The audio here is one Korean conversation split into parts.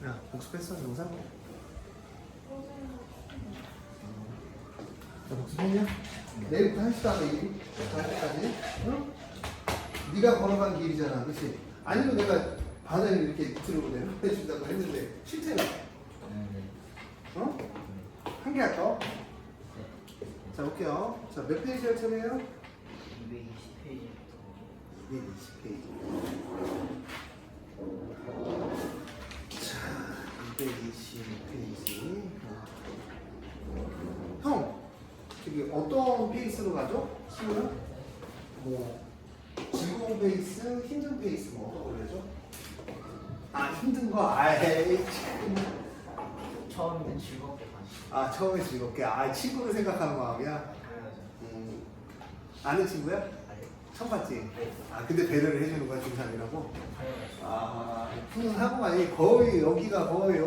야, 복습했어, 영상? 자, 복습했냐? 내일부터 한시다, 내일. 다시까지. 응? 네가 걸어간 길이잖아, 그치? 아니면 내가 바다에 이렇게 밑으로 내려보내준다고 했는데, 싫대요. 어? 한 개 할까? 자, 볼게요. 자, 몇 페이지 할 차례예요? 220페이지. 220페이지. 자, 220페이지. 형, 저기 어떤 페이스로 가죠? 친구는? 뭐, 즐거운 페이스, 힘든 페이스, 뭐 어떤 걸로 해죠? 아, 힘든 거? 아이, 참. 처음에는 즐겁게 가시죠. 아, 처음에 즐겁게. 아, 친구를 생각하는 마음이야? 그래야죠. 아는 친구야? 아니, 처음 봤지? 네. 아, 근데 배려를 해주는 거야, 중3이라고? 당연하죠. 아, 훈훈하구만. 거의, 여기가 거의,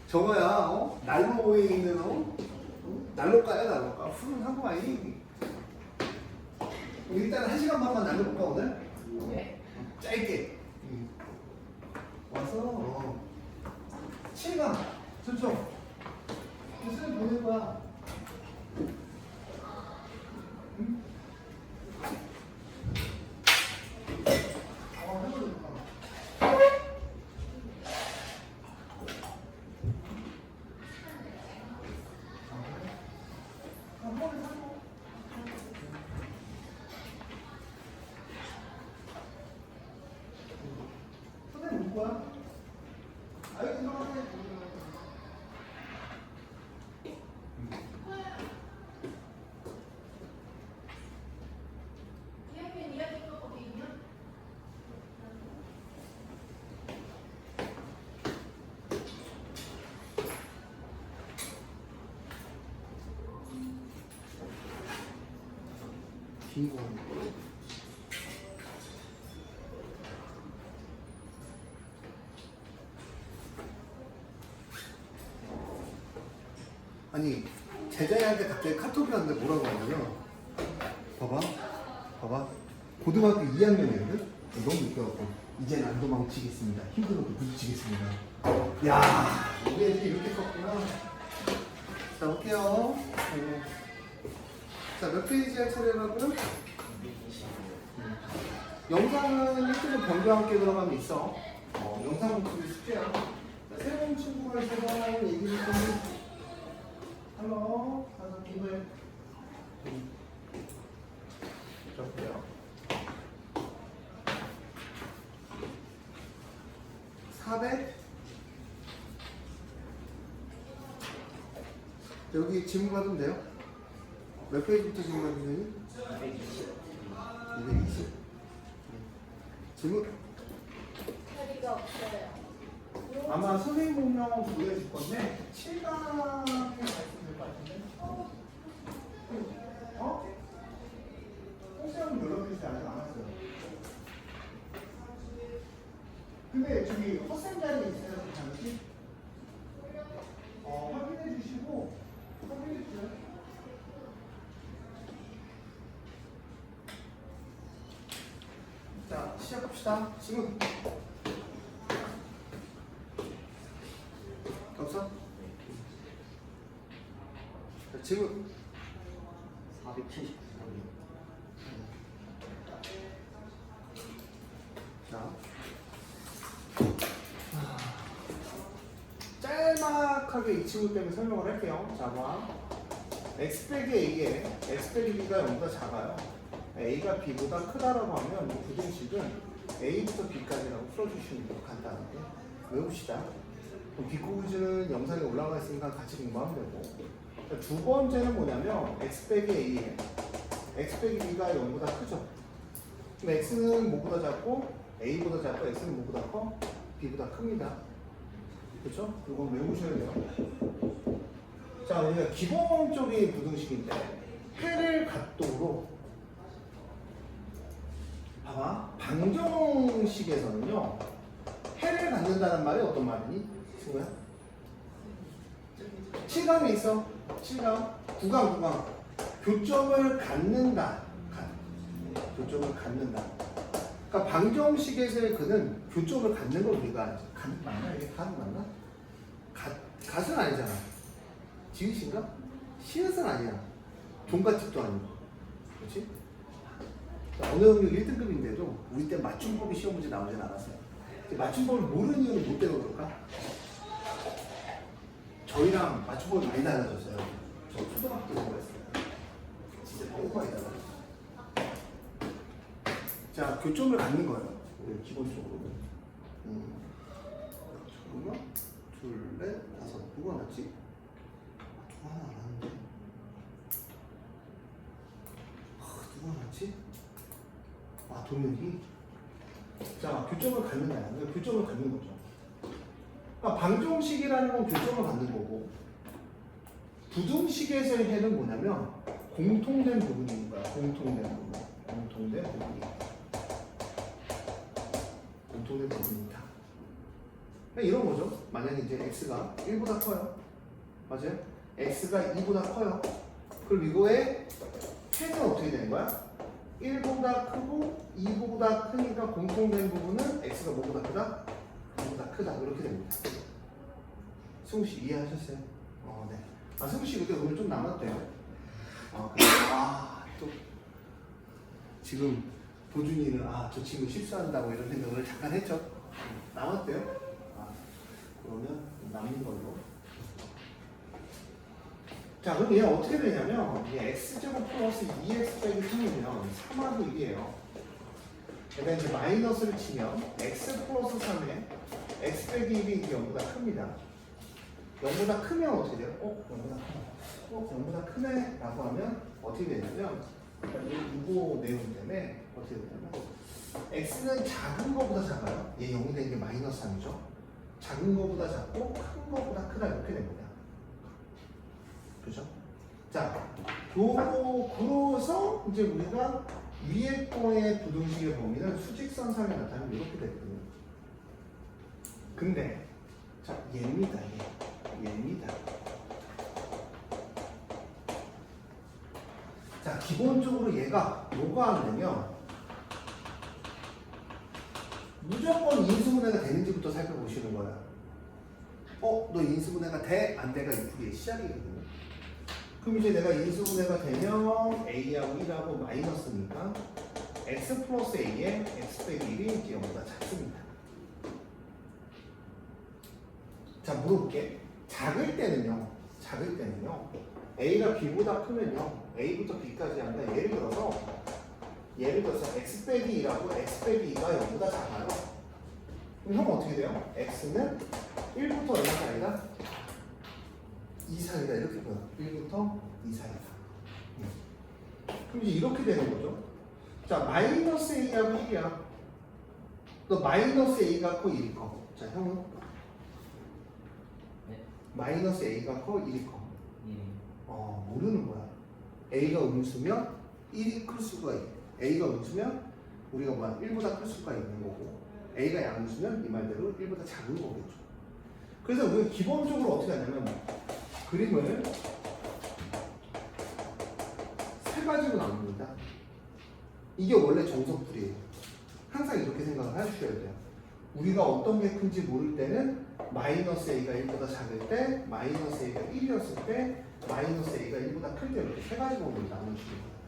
저거야, 난로에 있는, 난로가야, 난로가. 훈훈하구만. 일단 1시간만만 날려볼까, 오늘? 네. 짧게. 와서, 실감, 저쪽. 무슨 보낼 거야? 응? 해보자. 선생님 볼 거야? 아이고, 이상하네. 긴 거. 아니, 제자애한테 갑자기 카톡이 왔는데 뭐라고 하냐면, 봐봐. 고등학교 2학년이거든? 너무 웃겨갖고, 이젠 안 도망치겠습니다. 힘들어도 부딪히겠습니다. 야, 우리 애들이 이렇게 컸구나. 자, 볼게요. 네. 자, 몇 페이지 할 차례라고요? 220. 영상은 일주일에 병과 함께 들어가면 있어. 영상 목소리 숙제야. 자, 새로운 친구가 있어서 얘기를 좀 할로. 가서 기부해. 좋고요. 400. 여기 질문 받으면 돼요? 몇 페이지부터 질문 받으면 되니? 220. 220. 질문? 자리가 없어요. 아마 선생님 분명 보여줄 건데 7강에 말씀될 것 같은데? 홍시형 여러 페이지 아직 안 왔어요. 근데 저기 헛센 자리 있어요, 잠시? 확인해 주시고 확인해 주세요. 자, 시작합시다. 지금 없어? 자, 지금 479. 자, 짤막하게 이 친구 때문에 설명을 할게요. 자, 봐. x 빼기 a에 x 빼기 b가 0보다 작아요. a가 b보다 크다라고 하면 이 부등식은 a부터 b까지라고 풀어주시면 돼요. 간단하게. 외웁시다. 비코우즈는 영상에 올라가 있으니까 같이 공부하면 되고. 자, 두 번째는 뭐냐면 x 빼기 a에 x 빼기 b가 0보다 크죠. 그럼 x는 뭐보다 작고 a보다 작고 x는 뭐보다 커? b보다 큽니다. 그렇죠? 이건 외우셔야 돼요. 자, 우리가 기본적인 부등식인데 해를 각도로 봐봐. 방정식에서는요 해를 갖는다는 말이 어떤 말이니? 친구야? 7강에 있어. 7강 9강 교점을 갖는다. 교점을 갖는다. 그러니까 방정식에서의 그는 교점을 갖는 걸 우리가 맞나? 이게 간 맞나? 갓은 아니잖아. 지읒인가? 시읒은 아니야. 동가집도 아니고. 그렇지? 자, 언어 영역 1등급인데도 우리 때 맞춤법이 시험 문제 나오진 않았어요. 맞춤법을 모르는 이유는 뭐 때문에 그럴까? 저희랑 맞춤법이 많이 달라졌어요. 저 초등학교 때 그랬어요. 진짜 너무 많이 달라졌어요. 자, 교점을 갖는 거예요. 우리 기본적으로. 잠깐만. 둘, 넷, 다섯. 누가 났지? 누가 하나 안 왔는데? 누가 났지? 동혁이? 자, 교점을 갖는 거야. 교점을 갖는 거죠. 그러니까 방정식이라는 건 교점을 갖는 거고, 부등식에서의 해는 뭐냐면 공통된 부분인 거야. 공통된 부분. 공통된 부분이. 공통된 부분이다. 그러니까 이런 거죠. 만약에 이제 x가 1보다 커요. 맞아요? x가 2보다 커요. 그럼 이거의 해는 어떻게 되는 거야? 1보다 크고 2보다 크니까 공통된 부분은 x가 뭐보다 크다? 2보다 크다. 이렇게 됩니다. 승우 씨 이해하셨어요? 네. 승우 씨 그때 오늘 좀 남았대요. 그래. 또 지금 도준이는 저 친구 실수한다고 이런 생각을 잠깐 했죠. 남았대요. 그러면 남는 걸로. 자, 그럼 얘 어떻게 되냐면 얘 x제곱 플러스 2x 빼기 3이면 3하고 1이에요. 그러니까 이제 마이너스를 치면 x 플러스 3에 x 빼기 1이 이게 0보다 큽니다. 0보다 크면 어떻게 돼요? 0보다 크네? 라고 하면 어떻게 되냐면 이거 내용 때문에 어떻게 되냐면 x는 작은 거보다 작아요. 얘 0이 되는 게 마이너스 3이죠. 작은 거보다 작고 큰 거보다 크다 이렇게 됩니다. 그죠? 자, 그래서 이제 우리가 위에 거의 부등식의 범위는 수직선상에 나타나면 이렇게 되거든요. 근데 자, 얘입니다. 얘입니다. 자, 기본적으로 얘가 뭐가 안 되면 무조건 인수분해가 되는지부터 살펴보시는 거야. 너 인수분해가 돼? 안 돼가 이게 시작이거든요. 그럼 이제 내가 인수분해가 되면 a하고 1하고 마이너스니까 x 플러스 a에 x 빼기 1이 이제 0보다 작습니다. 자, 물어볼게. 작을 때는요. a가 b보다 크면요. a부터 b까지 한다. 예를 들어서 x 빼기 2라고 x 빼기 2가 0보다 작아요. 그럼 형 어떻게 돼요? x는 1부터 얼마 사이다? 2 사이다. 이렇게 보여. 1부터 2 사이다. 그럼 이제 이렇게 되는 거죠. 자, 마이너스 a하고 1이야. 너 마이너스 a가 커 1이 커. 자, 형은? 네. 마이너스 a가 커 1이 커. 예. 모르는 거야. a가 음수면 1이 클 수가 있고 a가 음수면 우리가 1보다 클 수가 있는 거고 a가 양수면 이 말대로 1보다 작은 거겠죠. 그래서 우리가 기본적으로 어떻게 하냐면 그림을 세 가지로 나눕니다. 이게 원래 정석풀이에요. 항상 이렇게 생각을 해주셔야 돼요. 우리가 어떤 게 큰지 모를 때는 마이너스 a가 1보다 작을 때, 마이너스 a가 1이었을 때, 마이너스 a가 1보다 클 때 이렇게 세 가지 범위로 나눠주는 거예요.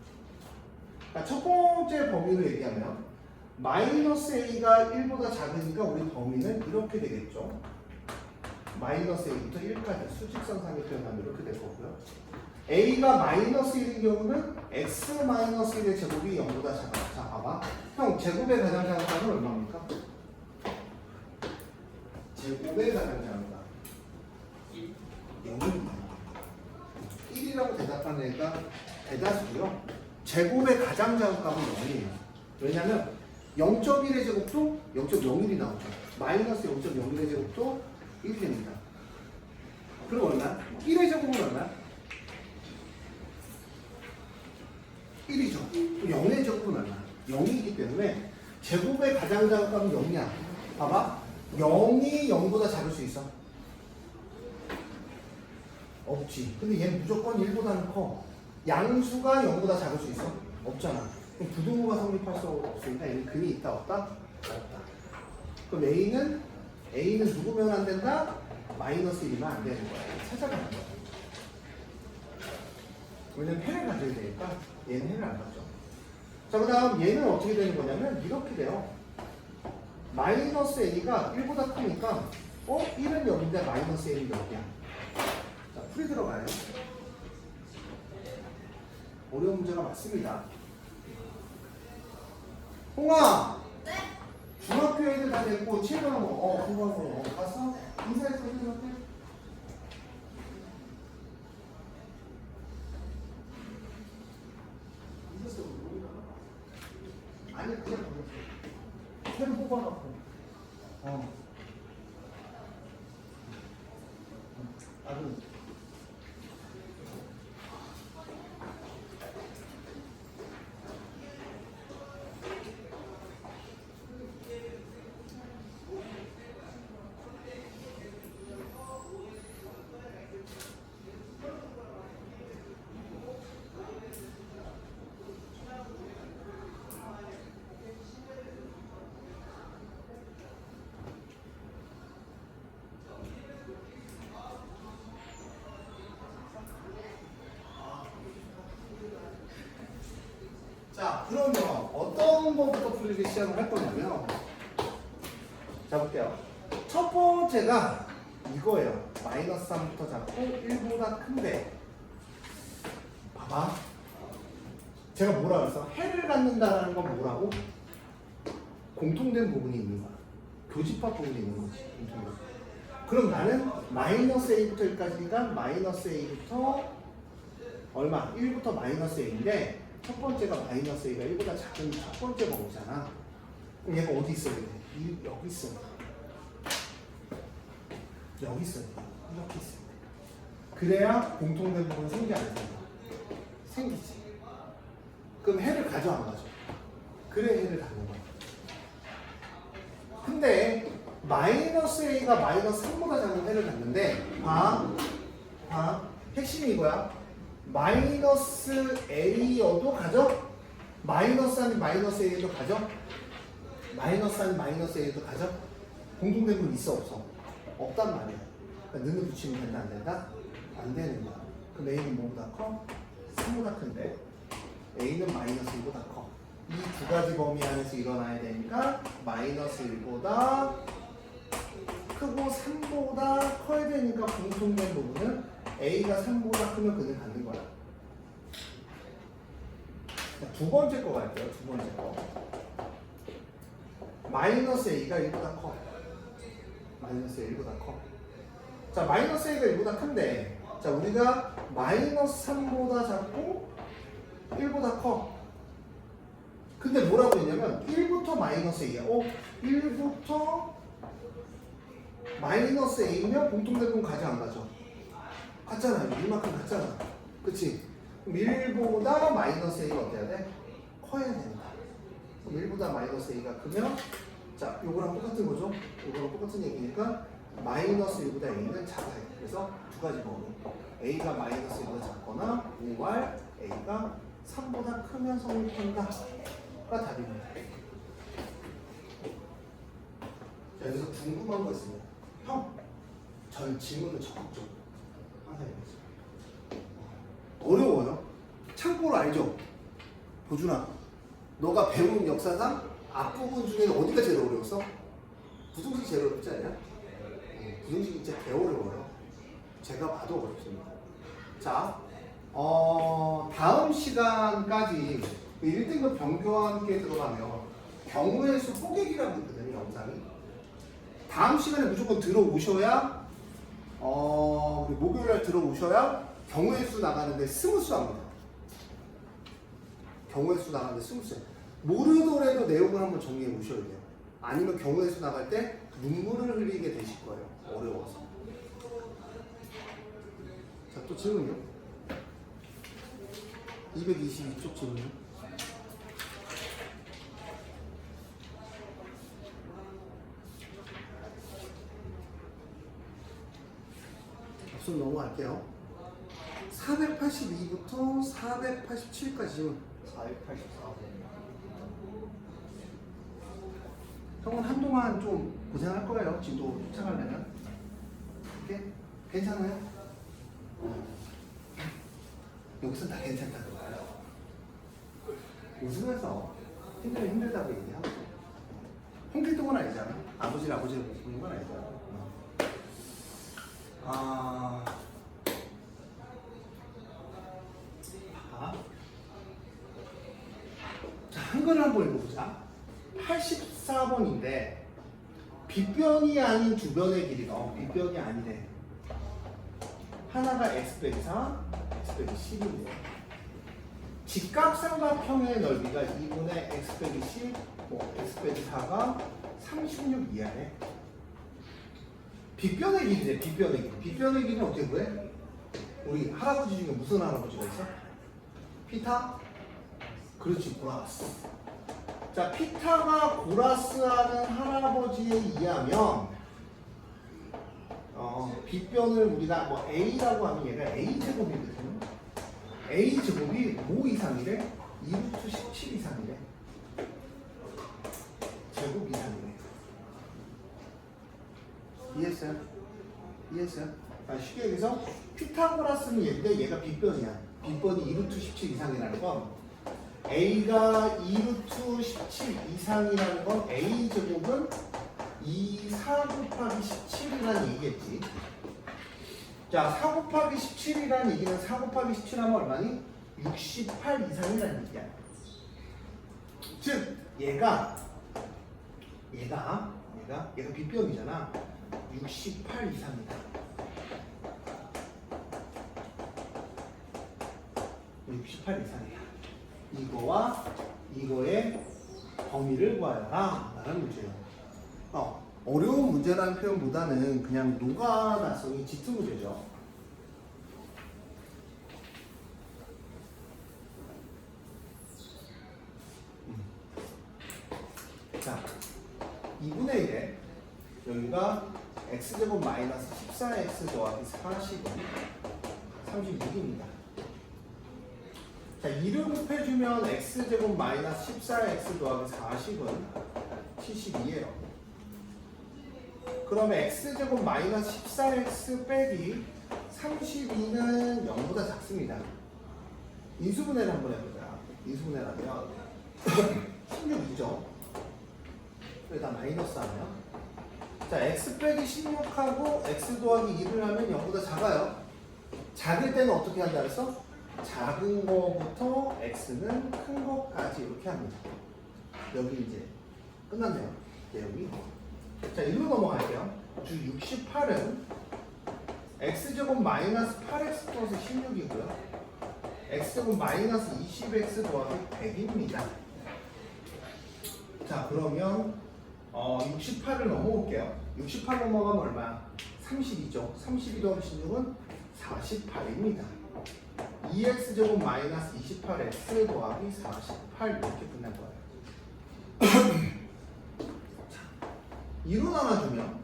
그러니까 첫 번째 범위로 얘기하면 마이너스 a가 1보다 작으니까 우리 범위는 이렇게 되겠죠. 마이너스 a부터 1까지 수직선상에 표현하면 이렇게 될 거고요. a가 마이너스 1인 경우는 x 마이너스 1의 제곱이 0보다 작아. 자, 봐봐. 형, 제곱의 가장 작은 값은 얼마입니까? 제곱의 가장 작은 값 0입니다. 1이라고 대답하는 애가 대다수고요. 제곱의 가장 작은 값은 0이에요. 왜냐면 0.1의 제곱도 0.01이 나오죠. 마이너스 0.01의 제곱도 1이 됩니다. 그럼 얼마? 1의 제곱은 얼마? 1이죠. 0의 제곱은 얼마? 0이기 때문에 제곱의 가장 작은 값은 0이야. 봐봐. 0이 0보다 작을 수 있어? 없지. 근데 얘는 무조건 1보다는 커. 양수가 0보다 작을 수 있어? 없잖아. 그럼 부등호가 성립할 수 없으니까 얘는 근이 있다 없다? 없다. 그럼 A는 누구면 안 된다? 마이너스 1이면 안 되는 거야. 찾아가는 거야. 왜냐면 해를 가져야 되니까 얘는 해를 안 가져. 자, 그 다음 얘는 어떻게 되는 거냐면 이렇게 돼요. 마이너스 a가 1보다 크니까 1은 여기인데 마이너스 a는 여기야. 자, 풀이 들어가요. 어려운 문제가 맞습니다. 홍아! 네? 중학교 애들 다 됐고 7번 그거 갔어? 인사해서 해주세요. 아니 그냥 보냈어. 새로 뽑아갖고. 나도. 자, 그러면 어떤 거부터 풀리기 시작을 할 거냐면, 자, 볼게요. 첫 번째가 이거예요. 마이너스 3부터 잡고 1보다 큰데. 봐봐. 제가 뭐라 그랬어? 해를 갖는다라는 건 뭐라고? 공통된 부분이 있는 거야. 교집합 부분이 있는 거지. 공통된. 그럼 나는 마이너스 a부터 1까지가 마이너스 a부터 얼마? 1부터 마이너스 a인데 첫 번째가 마이너스 a가 1보다 작은 첫 번째 거잖아. 그럼 얘가 어디 있어야 돼? 여기 있어야 돼. 여기 있어야 돼. 이렇게 있어야 돼. 그래야 공통된 부분 생기 안 생겨? 생기지. 그럼 해를 가져 안 가져? 그래 해를 갖는 거야. 근데 마이너스 a가 마이너스 3보다 작은 해를 갖는데 핵심이 이거야. 마이너스 a여도 가져? 마이너스 아닌 마이너스 a도 가져? 마이너스 아닌 마이너스 a도 가져? 공통된 분 있어 없어? 없단 말이야. 그러니까 는을 붙이면 된다 안 된다? 안 되는 거야. 그럼 a는 뭐보다 커? 3보다 큰데 a는 마이너스 1보다 커. 이 두 가지 범위 안에서 일어나야 되니까 마이너스 1보다 크고 3보다 커야 되니까 공통된 부분은 a가 3보다 크면 그는 갖는 거야. 자, 두 번째 거 갈게요. 두 번째 거. 마이너스 a가 1보다 커. 마이너스 1보다 커. 자, 마이너스 a가 1보다 큰데, 자, 우리가 마이너스 3보다 작고 1보다 커. 근데 뭐라고 했냐면 1부터 마이너스 a야. 1부터 마이너스 a면 공통된 건 가져 안 가져? 같잖아. 이만큼 같잖아. 그치? 그럼 1보다 마이너스 a가 어때야 돼? 커야 된다. 그럼 1보다 마이너스 a가 크면 자, 요거랑 똑같은 거죠? 요거랑 똑같은 얘기니까 마이너스 1보다 a는 작아요. 그래서 두 가지 범위. a가 마이너스 1보다 작거나 or a가 3보다 크면 성립한다. 가 답입니다. 자, 여기서 궁금한 거 있으면 형, 전 질문을 적극적으로 항상 해보세요. 어려워요. 참고로 알죠? 보준아, 너가 배운 역사상 앞부분 중에 어디가 제일 어려웠어? 부등식 제일 어렵지 않냐? 부등식이 진짜 개 어려워요. 제가 봐도 어렵습니다. 자, 다음 시간까지 1등급 병교환기에 들어가면 경우의 수 뽀개기라고 있거든요, 영상이. 다음 시간에 무조건 들어오셔야, 우리 목요일날 들어오셔야 경우의 수 나가는데 스무스 합니다. 경우의 수 나가는데 스무스. 모르더라도 내용을 한번 정리해 보셔야 돼요. 아니면 경우의 수 나갈 때 눈물을 흘리게 되실 거예요. 어려워서. 자, 또 질문이요. 222쪽 질문이요. 우선 넘어갈게요. 482부터 487까지 484번. 형은 한동안 좀 고생할 거예요. 진도 쫓아가려면. 이렇게? 괜찮아요? 여기서 다 괜찮다고 봐요. 웃으면서 힘들다고 얘기하고 홍길동은 아니잖아. 아버지를 보는 건 아니잖아. 자, 한글을 한번 읽어보자. 84번인데 빗변이 아닌 두 변의 길이가 빗변이 아니래. 하나가 x 빼기 4, x 빼기 10인데 직각삼각형의 넓이가 2분의 x 빼기 10, x 빼기 4가 36 이하네. 빗변의 길이래. 빗변의 길이. 빗변의 길이는 어떻게 구해? 우리 할아버지 중에 무슨 할아버지가 있어? 피타? 그렇지, 고라스. 자, 피타가 고라스하는 할아버지에 의하면 빗변을 우리가 뭐 a라고 하면 얘가 a제곱이거든요. a제곱이 5 이상이래? 2루트 17 이상이래. 제곱 이상이래. 이해했어요? 이해했어요? 쉽게 얘기해서 피타고라스는 얘인데 얘가 빗변이야. 빗변이 2루트 17 이상이라는 건 a가 2루트 17 이상이라는 건 a제곱은 4 곱하기 17이라는 얘기겠지. 자, 4 곱하기 17이라는 얘기는 4 곱하기 17 하면 얼마니? 68 이상이라는 얘기야. 즉 얘가 빗변이잖아. 68 이상이다. 68 이상이야. 이거와 이거의 범위를 구하여라 라는 문제예요. 어려운 문제라는 표현보다는 그냥 노가다성이 짙은 문제죠. 자, 2분의 1에 여기가 x제곱 마이너스 14x 더하기 40은 36입니다. 자, 2를 곱해주면 x제곱 마이너스 14x 더하기 40은 72예요. 그러면 x제곱 마이너스 14x 빼기 32는 0보다 작습니다. 인수분해를 한번 해보자. 인수분해를 하면 16이죠. 여기다 마이너스 하면 자, x 빼기 16하고 x 더하기 2를 하면 0보다 작아요. 작을 때는 어떻게 한다 그랬어? 작은 거부터 x는 큰 거까지 이렇게 합니다. 여기 이제 끝났네요. 내용이. 자, 1로 넘어갈게요. 주 68은 x제곱 마이너스 8x 플러스 16이고요. x제곱 마이너스 20x 더하기 100입니다. 자, 그러면 68을 넘어올게요. 68 넘어가면 얼마야? 32죠. 32 더하기 16은 48입니다. 2x제곱 마이너스 28x 더하기 48 이렇게 끝날 거예요. 2로 나눠주면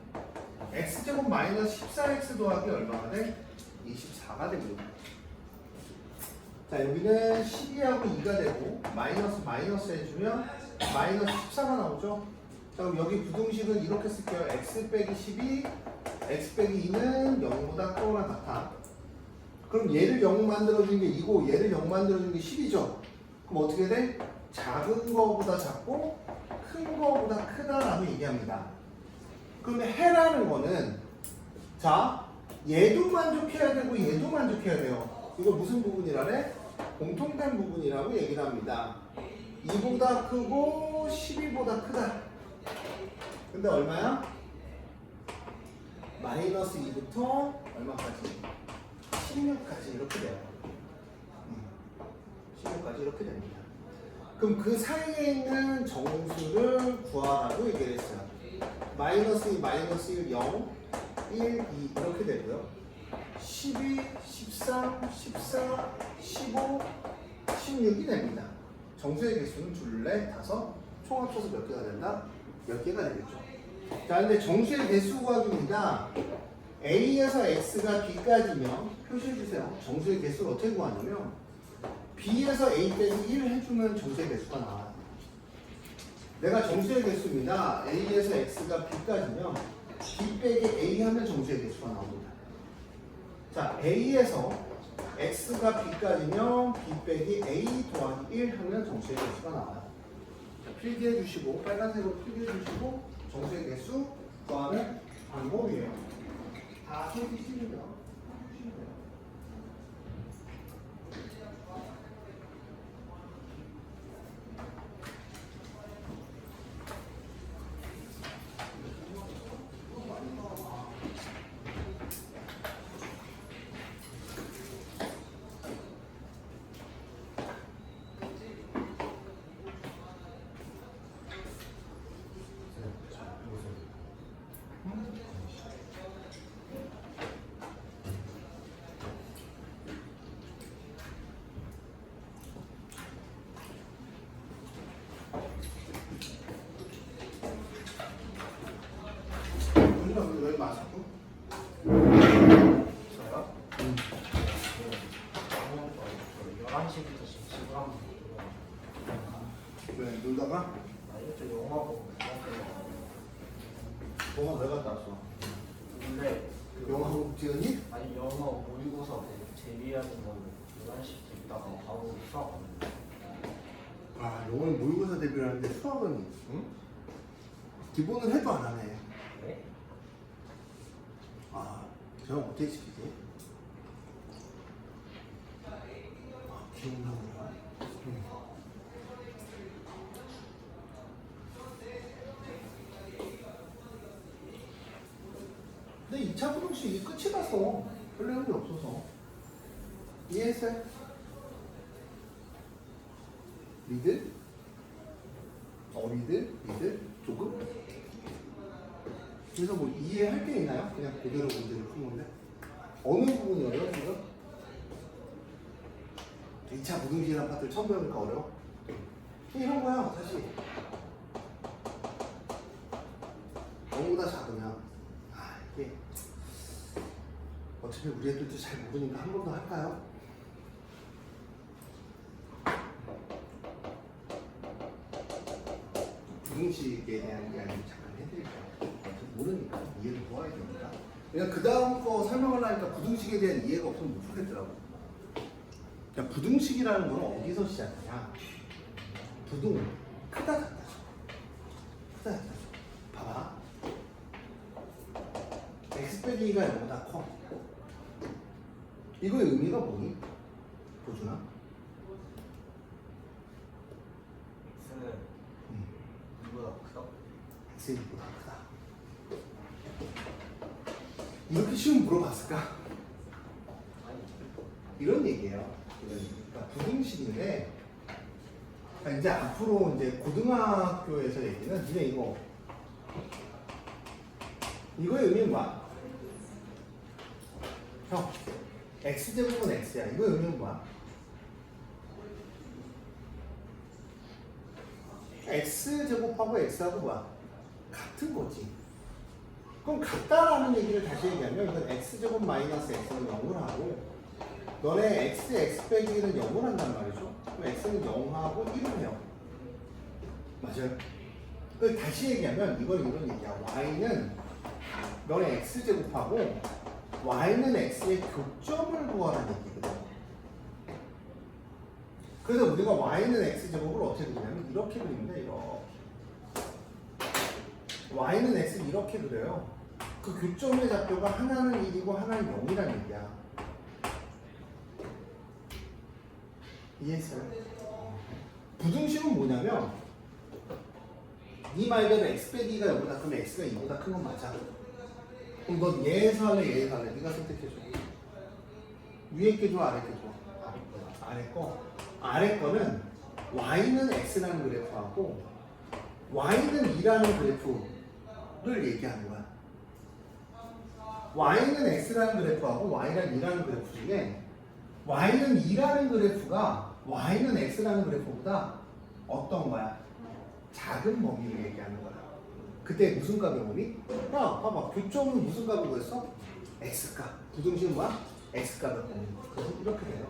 x제곱 마이너스 14x 더하기 얼마가 돼? 24가 됩니다. 자, 여기는 12하고 2가 되고 마이너스 해주면 마이너스 14가 나오죠. 자, 그럼 여기 부등식은 이렇게 쓸게요. x 빼기 12, x 빼기 2는 0보다 크거나 같아. 그럼 얘를 0 만들어준 게 2고 얘를 0 만들어준 게 10이죠. 그럼 어떻게 돼? 작은 거보다 작고 큰 거보다 크다라고 얘기합니다. 그러면 해라는 거는 자, 얘도 만족해야 되고 얘도 만족해야 돼요. 이거 무슨 부분이라래? 공통된 부분이라고 얘기를 합니다. 2보다 크고 12보다 크다. 근데 얼마야? 마이너스 2부터 얼마까지? 16까지 이렇게 돼요. 16까지 이렇게 됩니다. 그럼 그 사이에 있는 정수를 구하라고 얘기를 했어요. 마이너스 2, 마이너스 1, 0, 1, 2 이렇게 되고요. 12, 13, 14, 15, 16이 됩니다. 정수의 개수는 둘레, 다섯, 총 합쳐서 몇 개가 된다? 몇 개가 되겠죠. 자, 근데 정수의 개수 구하기입니다. A에서 X가 B까지면 표시해주세요. 정수의 개수를 어떻게 구하냐면 B에서 A 빼기 1 해주면 정수의 개수가 나와요. 내가 정수의 개수입니다. A에서 X가 B까지면 B 빼기 A 하면 정수의 개수가 나옵니다. 자, A에서 X가 B까지면 B 빼기 A 더하기 1 하면 정수의 개수가 나와요. 자, 필기해 주시고 빨간색으로 필기해 주시고 정수의 개수 더하는 방법이에요. 다 손이 쉬면 왜 마시고? 저요? 11시부터 지금 집을 한번 왜 놀다가? 아니 저 영화 보고 너가 왜 갔다 왔어? 근데 영화 한국 찍었니? 아니 영어 모의고사 대비하는 걸로 11시부터 있다가 바로 수학 왔는데 아, 영어는 모의고사 대비를 하는데 수학은 응? 기본을 해도 안 하네. 네? 아, 저형 어떻게 시키지? 아, 기억나구나. 근데 2차 부동식 이게 끝이 났어. 별 내용이 없어서. 이해했어요? 리드? 리드? 조금? 그래서 뭐 이해할 게 있나요? 그냥 그대로 문제를 푼 건데. 어느 부분이 어려워 지금? 2차 부등식이라는 파트를 처음 배우니까 어려워? 이런 거야 사실. 너무보다 작으면 이게 어차피 우리 애들도 잘 모르니까 한 번 더 할까요? 부등식에 대한 이야기 잠깐 해드릴게요. 어차피 모르니까 이해를 도와야 되니까. 그냥 그 다음 거 설명하려니까 부등식에 대한 이해가 없으면 못 풀겠더라고. 그러니까 부등식이라는 건 어디서 시작하냐? 부등 크다 작다. 크다 작다. 봐봐. x 빼기 2가 0보다 커. 이거의 의미가 뭐니? 보준아? X는 이보다 크다? x의 2보다 크다. 이렇게 쉬운 물어봤을까? 아니 이런 얘기예요. 그러니까 부등식인데, 그러니까 이제 앞으로 이제 고등학교에서 얘기는 니네 이거의 의미는 뭐야? 형, x제곱은 x야. 이거의 의미는 뭐야? x제곱하고 x하고 뭐야? 같은 거지. 그럼 같다라는 얘기를 다시 얘기하면 이건 x제곱 마이너스 x는 0을 하고 너네 x 빼기 1은 0을 한단 말이죠. 그럼 x는 0하고 1을 해요. 맞아요? 그 다시 얘기하면 이건 이런 얘기야. y는 너네 x제곱하고 y는 x의 교점을 구하라는 얘기거든. 그래서 우리가 y는 x제곱을 어떻게 그리냐면 이렇게 그립니다. 이렇게. y는 x 이렇게 그려요. 그 교점의 좌표가 하나는 1이고 하나는 0이라는 얘기야. 이해했어요? 부등식은 뭐냐면 이 말대로 x 빼기가 0보다 크면 x가 2보다 큰 건 맞아. 그럼 넌 얘에서 할래 얘에서 할래? 네가 선택해줘. 위에 게 좋아 아래 게 좋아? 아래 거. 아래 거는 y는 x라는 그래프하고 y는 2라는 그래프를 얘기하는 거야. y는 x라는 그래프하고 y랑 2라는 그래프 중에 y는 2라는 그래프가 y는 x라는 그래프보다 어떤 거야? 작은 범위를 얘기하는 거야. 그때 무슨 값의 범위? 야, 봐봐. 교점은 무슨 값을 구했어? x값. 부등식은 뭐야? x값의 범위. 그래서 이렇게 돼요.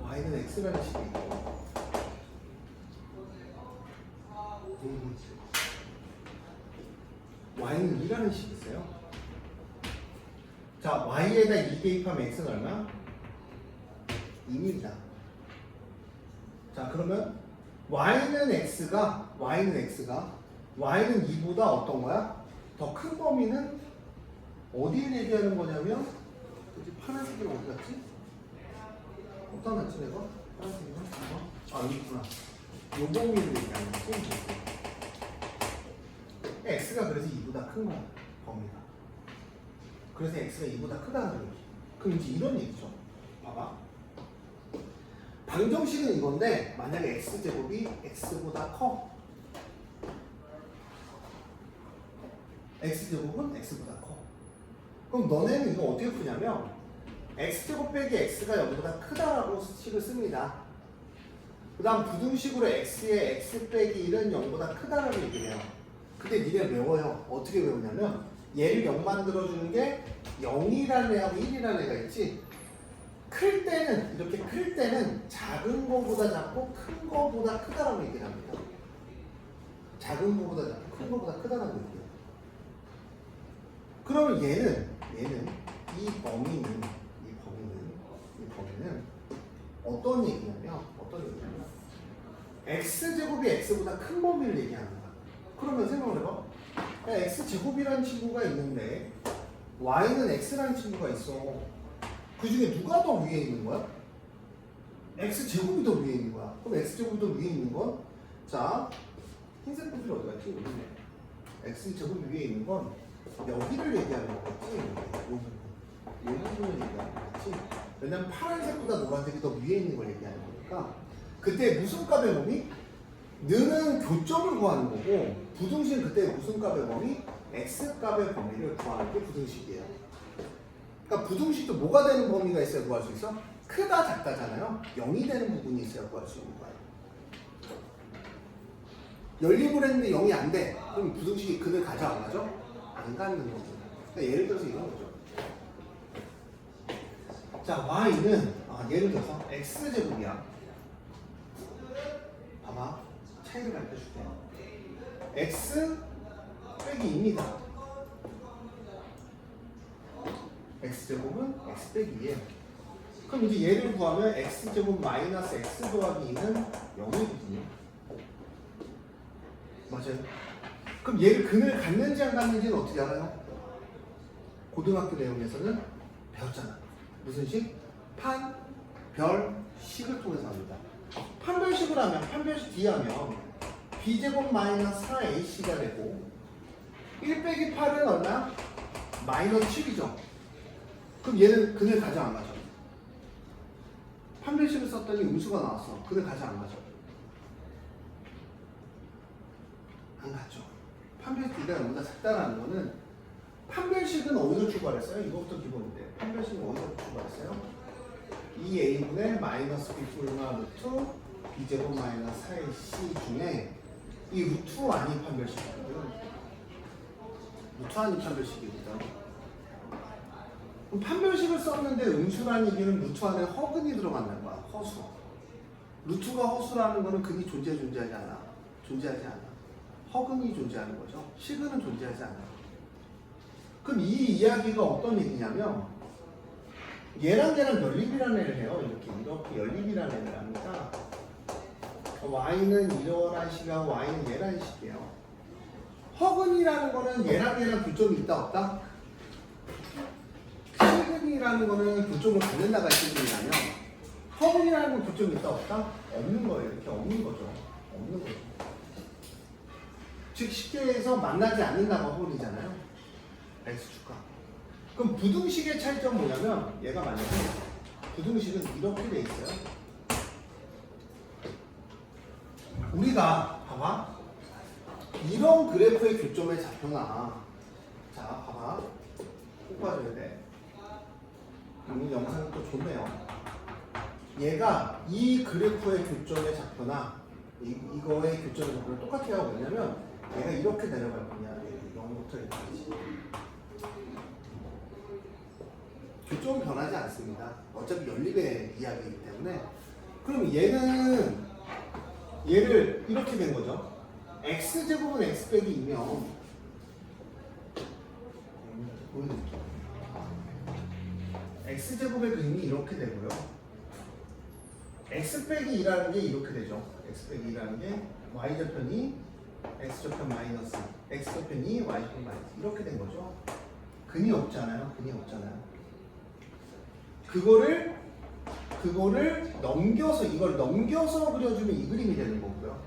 y는 x라는 식이 있고 y는 2라는 식이 있어요. 자, y에다 2 대입하면 x는 얼마? 2입니다. 자, 그러면 y는 2보다 어떤 거야? 더 큰 범위는 어디를 얘기하는 거냐면, 그치, 파란색이 어디 갔지? 어디다 놨지 내가? 파란색이나? 아, 여기 있구나. 요 범위를 얘기하는 거지. x가 그래서 2보다 큰 거야, 범위가. 그래서 x가 2보다 크다는 얘기. 그럼 이제 이런 얘기죠. 봐봐. 방정식은 이건데 만약에 x제곱이 x보다 커. x제곱은 x보다 커. 그럼 너네는 이거 어떻게 푸냐면 x제곱 빼기 x가 0보다 크다라고 식을 씁니다. 그 다음 부등식으로 x의 x 빼기 1은 0보다 크다라고 얘기를 해요. 근데 니네 외워요. 어떻게 외우냐면 얘를 0 만들어주는 게 0이라는 애하고 1이라는 애가 있지. 클 때는 이렇게 클 때는 작은 거보다 작고 큰 거보다 크다라고 얘기를 합니다. 작은 거보다 작고 큰 거보다 크다라고 얘기해요. 그러면 얘는 이 범위는 어떤 얘기냐면 x제곱이 x보다 큰 범위를 얘기하는 거야. 그러면 생각을 해봐. x제곱이라는 친구가 있는데 y는 x라는 친구가 있어. 그 중에 누가 더 위에 있는 거야? x제곱이 더 위에 있는 거야. 그럼 x제곱이 더 위에 있는 건, 자, 흰색 부분이 어디 갔지? 여기네. x제곱이 위에 있는 건 여기를 얘기하는 거겠지? 이 부분을 얘기하는 거겠지? 왜냐면 파란색보다 노란색이 더 위에 있는 걸 얘기하는 거니까. 그때 무슨 값의 범위? 는은 교점을 구하는 거고, 부등식은 그때 무슨 값의 범위? x값의 범위를 구하는 게 부등식이에요. 그러니까 부등식도 뭐가 되는 범위가 있어야 구할 수 있어? 크다 작다잖아요. 0이 되는 부분이 있어야 구할 수 있는 거예요. 연립을 했는데 0이 안 돼. 그럼 부등식이 근을 가져 안 가죠? 안 갖는 거죠. 그러니까 예를 들어서 이런 거죠. 자, y는 예를 들어서 x제곱이야. 봐봐. 차이를 가르쳐줄게. x 빼기 2입니다. x제곱은 x 빼기 2예요. 그럼 이제 얘를 구하면 x제곱 마이너스 x 더하기 2는 0이거든요. 맞아요. 그럼 얘를 근을 갖는지 안 갖는지는 어떻게 알아요? 고등학교 내용에서는 배웠잖아. 무슨 식? 판, 별, 식을 통해서 합니다. 판별식을 하면, 판별식 D 하면 b제곱 마이너스 4ac가 되고 1 빼기 8은 얼마? 마이너스 7이죠. 그럼 얘는 근을 가져 안 가져? 판별식을 썼더니 음수가 나왔어. 근을 가져 안 가져? 안 가죠. 판별식 D가 0보다 작다라는 거는 판별식은 어디서 출발했어요? 이것부터 기본인데 판별식은 어디서 출발했어요? 2a분의 마이너스 b뿔마 루트 b제곱 마이너스 4ac 중에 이 루트 아닌 판별식이거든. 루트 아닌 판별식이거든. 그럼 판별식을 썼는데 음수라는 얘기는 루트 안에 허근이 들어간다는 거야. 허수. 루트가 허수라는 거는 근이 존재하지 않아. 존재하지 않아. 허근이 존재하는 거죠. 식은은 존재하지 않아. 그럼 이 이야기가 어떤 얘기냐면 얘랑 얘랑 연립이라는 애를 해요. 이렇게 연립이라는 애를 합니다. y는 이러한 식하고 y는 얘라는 식이에요. 허근이라는 거는 얘랑 얘랑 교점이 있다 없다? 식은이라는 거는 교점을 갖는다가 있으면 허근이라는 건 교점이 있다 없다? 없는 거예요. 이렇게 없는 거죠. 없는 거죠. 즉 쉽게 해서 만나지 않는다가 허근이잖아요. X축과. 그럼 부등식의 차이점은 뭐냐면 얘가 만약에 부등식은 이렇게 돼 있어요. 우리가 봐봐. 이런 그래프의 교점의 좌표나 자 봐봐. 꼭 봐줘야 돼. 오늘 영상은 또 좋네요. 얘가 이 그래프의 교점의 좌표나 이거의 교점의 좌표는 똑같아요. 왜냐면 얘가 이렇게 내려갈 거냐. 0부터 이렇게지. 교점은 변하지 않습니다. 어차피 연립의 이야기이기 때문에. 그럼 얘를 이렇게 된 거죠. x제곱은 x 빼기 2면 x제곱의 그림이 이렇게 되고요. x 빼기 2라는 게 이렇게 되죠. x 빼기 2라는 게 y좌편이 x좌편 마이너스 x좌편이 y좌편 마이너스 이렇게 된 거죠. 근이 없잖아요. 근이 없잖아요. 그거를 넘겨서 이걸 넘겨서 그려주면 이 그림이 되는 거고요.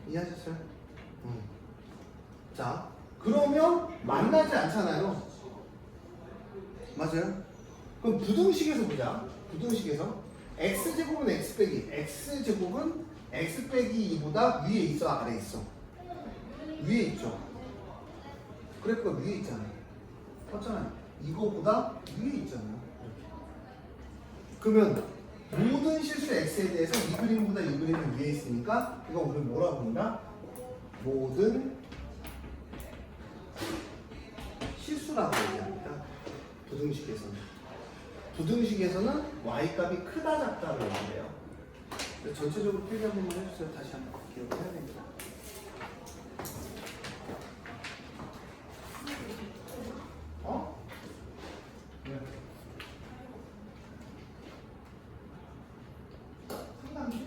이해하셨어요? 자, 그러면 만나지 않잖아요. 맞아요? 그럼 부등식에서 보자. 부등식에서 x제곱은 x 빼기 x제곱은 x 빼기 2보다 위에 있어 아래에 있어? 위에 있죠. 그래프가 위에 있잖아요. 맞잖아요. 이거보다 위에 있잖아요. 그러면 모든 실수 x에 대해서 이 그림보다 이 그림이 위에 있으니까 이거 우리 뭐라고 부른다? 모든 실수라고 얘기합니다. 부등식에서는 y값이 크다 작다로 얘기해요. 전체적으로 필기 한 번만 해주세요. 다시 한번 기억을 해야 됩니다. 어? 네. 상담지?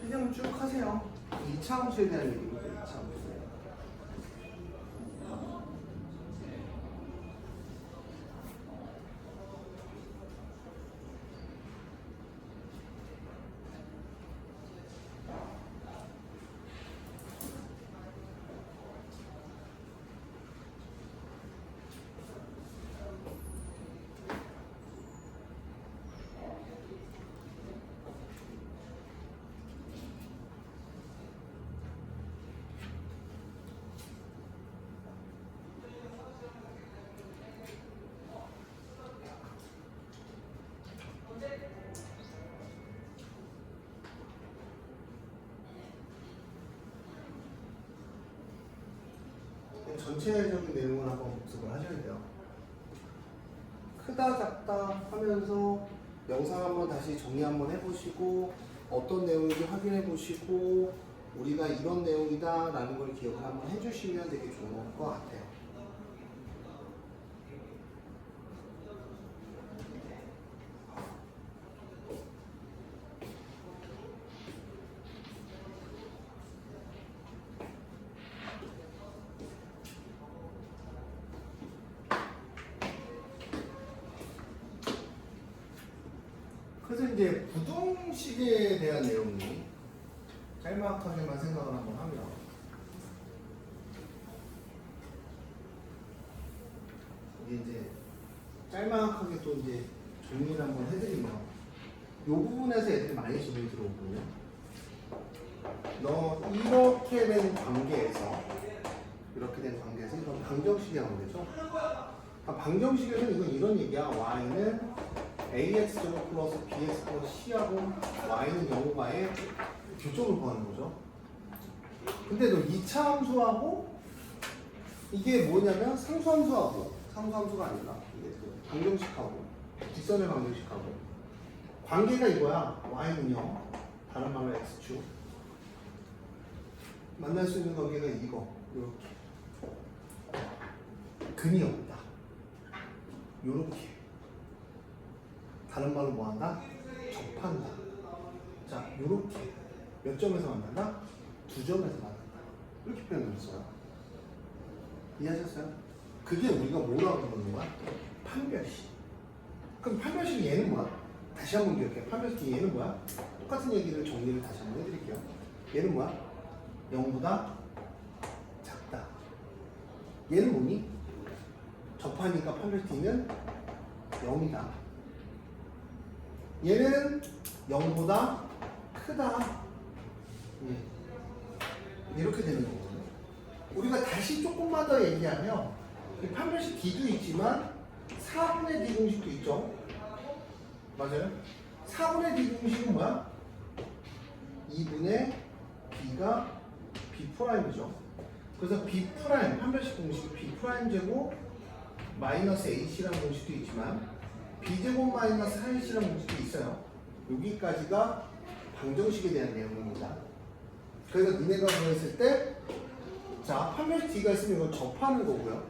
필기 한번 쭉 하세요. 2차 함수에 대한 얘기입니다. 2차 함수. 전체적인 내용을 한번 복습을 하셔야 돼요. 크다 작다 하면서 영상 한번 다시 정리 한번 해보시고 어떤 내용인지 확인해 보시고 우리가 이런 내용이다 라는 걸 기억을 한번 해주시면 되게 좋은 것 같아요. 그래서 이제 부등식에 대한 내용이 짤막하게만 생각을 한번 하면 이게 이제 짤막하게 또 이제 정리를 한번 해드리면 이 부분에서 애들이 많이 질문이 들어오거든요. 너 이렇게 된 관계에서 이건 방정식이라고 되죠. 방정식에서는 이건 이런 얘기야. y는 ax제곱 플러스 bx 플러스 c하고 y는 0과의 교점을 구하는 거죠. 근데 너 2차 함수하고 이게 뭐냐면 상수함수가 아니라 이게 방정식하고 뒷선의 방정식하고 관계가 이거야. y는 0 다른 말로 x축 만날 수 있는 관계가 이거 이렇게 근이 없다 요렇게 다른 말로 뭐한다? 접한다. 자, 요렇게 몇 점에서 만난다? 2점에서 만난다. 이렇게 표현을 했어요. 이해하셨어요? 그게 우리가 뭐라고 부르는 거야? 판별식. 그럼 판별식 얘는 뭐야? 다시 한번 기억해. 판별식 얘는 뭐야? 똑같은 얘기를 정리를 다시 한번 해드릴게요. 얘는 뭐야? 0보다 작다. 얘는 뭐니? 접하니까 판별식은 0이다. 얘는 0보다 크다. 이렇게 되는 거거든요. 우리가 다시 조금만 더 얘기하면 판별식 D도 있지만 4분의 D 공식도 있죠. 맞아요? 4분의 D 공식은 뭐야? 2분의 B가 B'이죠. 그래서 B' 판별식 공식이 B' 제곱 마이너스 H라는 공식도 있지만 B제곱 마이너스 4H라는 공식도 있어요. 여기까지가 방정식에 대한 내용입니다. 그래서 니네가 그랬을 때, 자, 판별식 D가 있으면 이걸 접하는 거고요.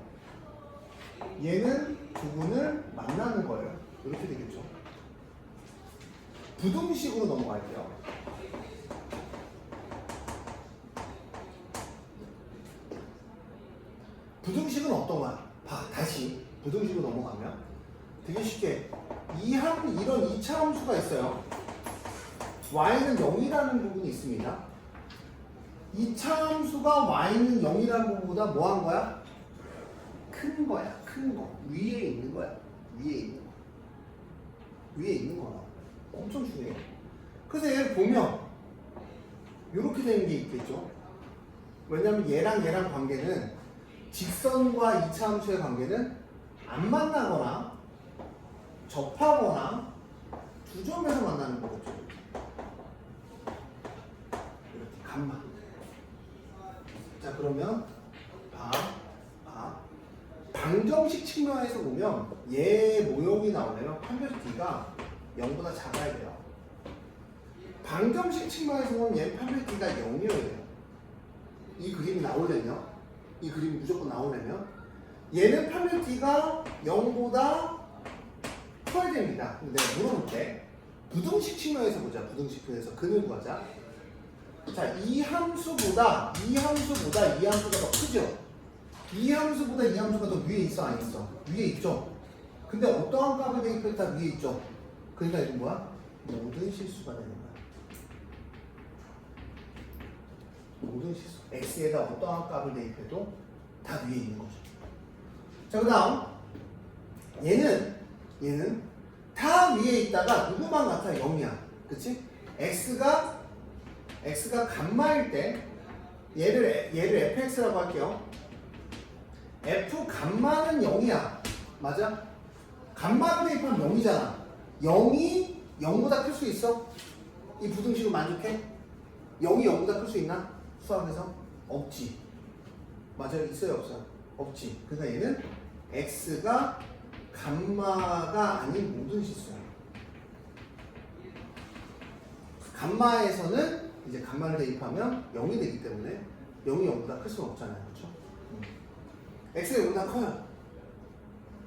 얘는 부분을 만나는 거예요. 이렇게 되겠죠. 부등식으로 넘어갈게요. 부등식은 어떤 거야? 봐, 다시 부등식으로 넘어가면 되게 쉽게 이런 2차 함수가 있어요. y는 0이라는 부분이 있습니다. 2차 함수가 y는 0이라는 부분보다 뭐 한 거야? 큰 거야, 큰 거. 위에 있는 거야. 위에 있는 거. 위에 있는 거야. 엄청 중요해. 그래서 얘를 보면 이렇게 되는 게 있겠죠. 왜냐면 얘랑 관계는 직선과 2차 함수의 관계는 안 만나거나 접하거나 두 점에서 만나는 거겠죠. 이렇게 간만. 자, 그러면 방정식 측면에서 보면 얘 모형이 나오려면 판별식 D가 0보다 작아야 돼요. 방정식 측면에서 보면 얘 판별식 D가 0이어야 돼요. 이 그림이 나오려면, 이 그림이 무조건 나오려면 얘는 판별식 D가 0보다 커야 됩니다. 근데 내가 물어볼게. 부등식 측면에서 보자. 부등식 측면에서 근을 구하자. 자, 이 함수보다 이 함수가 더 크죠? 이 함수보다 이 함수가 더 위에 있어, 안 있어? 위에 있죠? 근데 어떠한 값을 대입해도 다 위에 있죠? 그러니까 이건 뭐야? 모든 실수가 되는 거야. 모든 실수. x에다 어떠한 값을 대입해도 다 위에 있는 거죠. 자, 그 다음 얘는 다 위에 있다가 누구만 같아? 0이야. 그치? x가 감마일 때 얘를 fx라고 할게요. f 감마는 0이야. 맞아? 감마를 대입하면 0이잖아. 0이 0보다 클 수 있어? 이 부등식을 만족해? 0이 0보다 클 수 있나? 수학에서? 없지. 맞아요? 있어요? 없어요? 없지. 그러니까 얘는 x가 감마가 아닌 모든 실수야. 감마에서는 이제 감마를 대입하면 0이 되기 때문에 0이 0보다 클 수는 없잖아요. 그렇죠? x가 0보다 커요.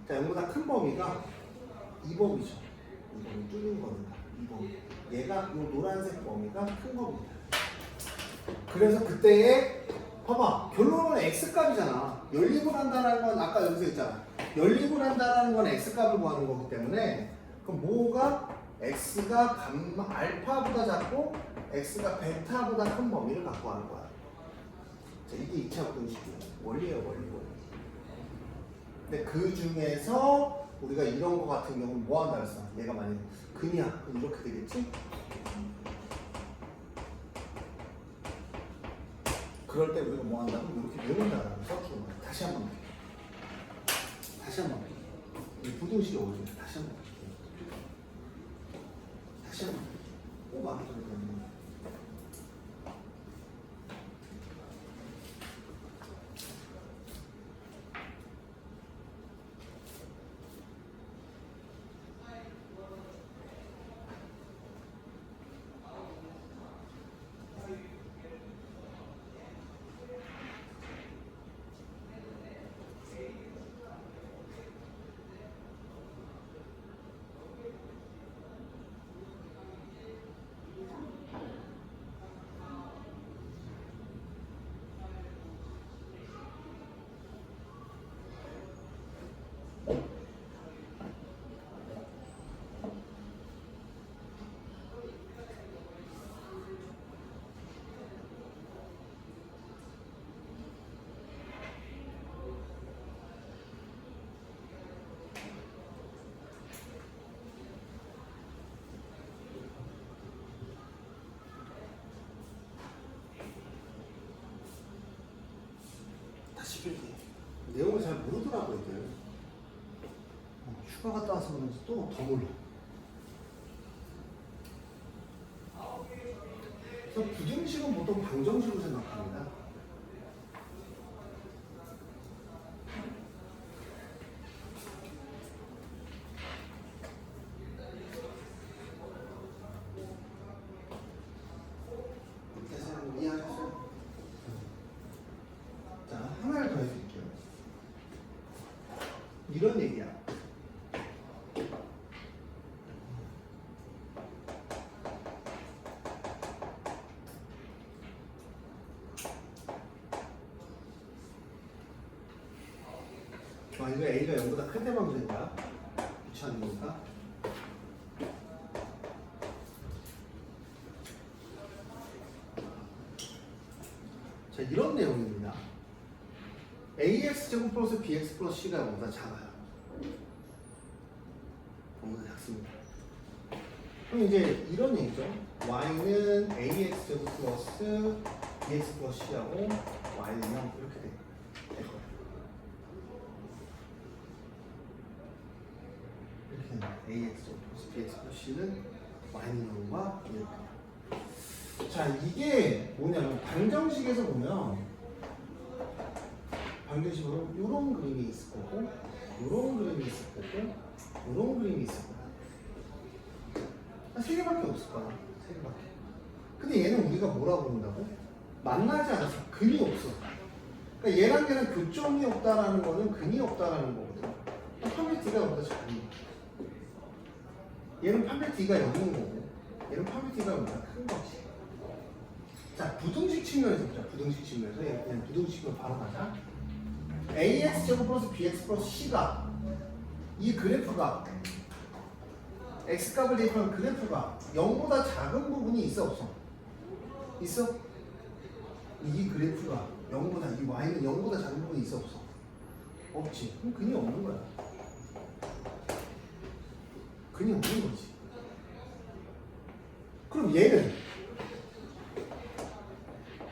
자, 0보다 큰 범위가 2범위죠. 2범위 뚫린 겁니다. 2범위. 얘가 이 노란색 범위가 큰 겁니다. 그래서 그때의 봐봐. 결론은 x값이잖아. 연립을 한다는 건 아까 여기서 있잖아. 연립을 한다는 건 x값을 구하는 거기 때문에 그럼 뭐가 x가 감마 알파보다 작고 x가 베타보다 큰 범위를 갖고 하는 거야. 자, 이게 2차 부등식이에요. 원리예요, 원리. 근데 그 중에서 우리가 이런 거 같은 경우는 뭐 한다 했어? 얘가 만약에 근이야. 그럼 이렇게 되겠지? 그럴 때 우리가 뭐 한다면 이렇게 외운다라고 써주는 거야. 다시 한번 이 부등식이 어디야? 다시 한번 꼭 맞게 들어가는 거야. 내용을 잘 모르더라고 애들. 휴가 갔다 와서 그런지 또 더 몰라. 그래서 부등식은 보통 방정식으로 생각합니다. 이해하셨어요? 이런 얘기야. 이거 A가 0보다 클 때만 그런 거야. 귀찮은 거니까. 자, 이런 내용입니다. ax 제곱 플러스 bx 플러스 c가 0보다 작아요. 0보다 작습니다. 그럼 이제 이런 얘기죠. y는 ax 제곱 플러스 bx 플러스 c하고 y는 0 이렇게 될 거예요. 이렇게 됩니다. ax 제곱 플러스 bx 플러스 c는 y는 0과 1입니다. 자, 이게 뭐냐면 방정식에서 보면 방정식으로 이런 그림이 있을 거고 이런 그림이 있을 거고 이런 그림이 있을 거야. 세 개밖에 없을 거야. 세 개밖에. 근데 얘는 우리가 뭐라고 부른다고? 만나지 않아서 근이 없어. 그러니까 얘랑 얘는 교점이 없다라는 거는 근이 없다라는 거거든. 판별 D가 보다 작은 거. 얘는 판별 D가 0인 거고 얘는 판별 D가 보다 큰 거지. 자, 부등식 측면에서 보자. 부등식 측면에서 그냥 부등식 측면 바로 가자. ax 제곱 플러스 bx 플러스 c가 이 그래프가 x값을 대입하는 그래프가 0보다 작은 부분이 있어 없어? 있어? 이 그래프가 0보다 이 y는 0보다 작은 부분이 있어 없어? 없지. 그럼 근이 없는 거야. 근이 없는 거지. 그럼 얘는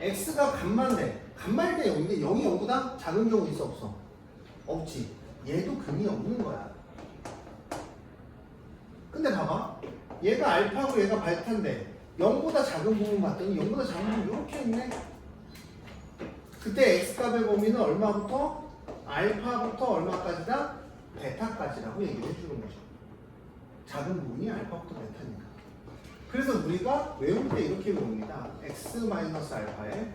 x가 간말때 0인데 0이 0보다 작은 경우 있어 없어? 없지. 얘도 근이 없는 거야. 근데 봐봐. 얘가 알파고 얘가 베타인데 0보다 작은 부분 봤더니 0보다 작은 부분 이렇게 있네. 그때 x값의 범위는 얼마부터? 알파부터 얼마까지다? 베타까지라고 얘기를 해주는 거죠. 작은 부분이 알파부터 베타니까. 그래서 우리가 외울 때 이렇게 외웁니다. x-알파에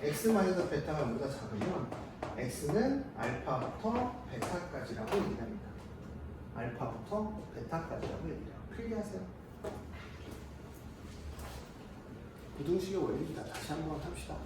x-베타가 보다 작으면 x는 알파부터 베타까지라고 얘기합니다. 알파부터 베타까지라고 얘기해요. 필기하세요. 부등식의 원리입니다. 다시 한번 합시다.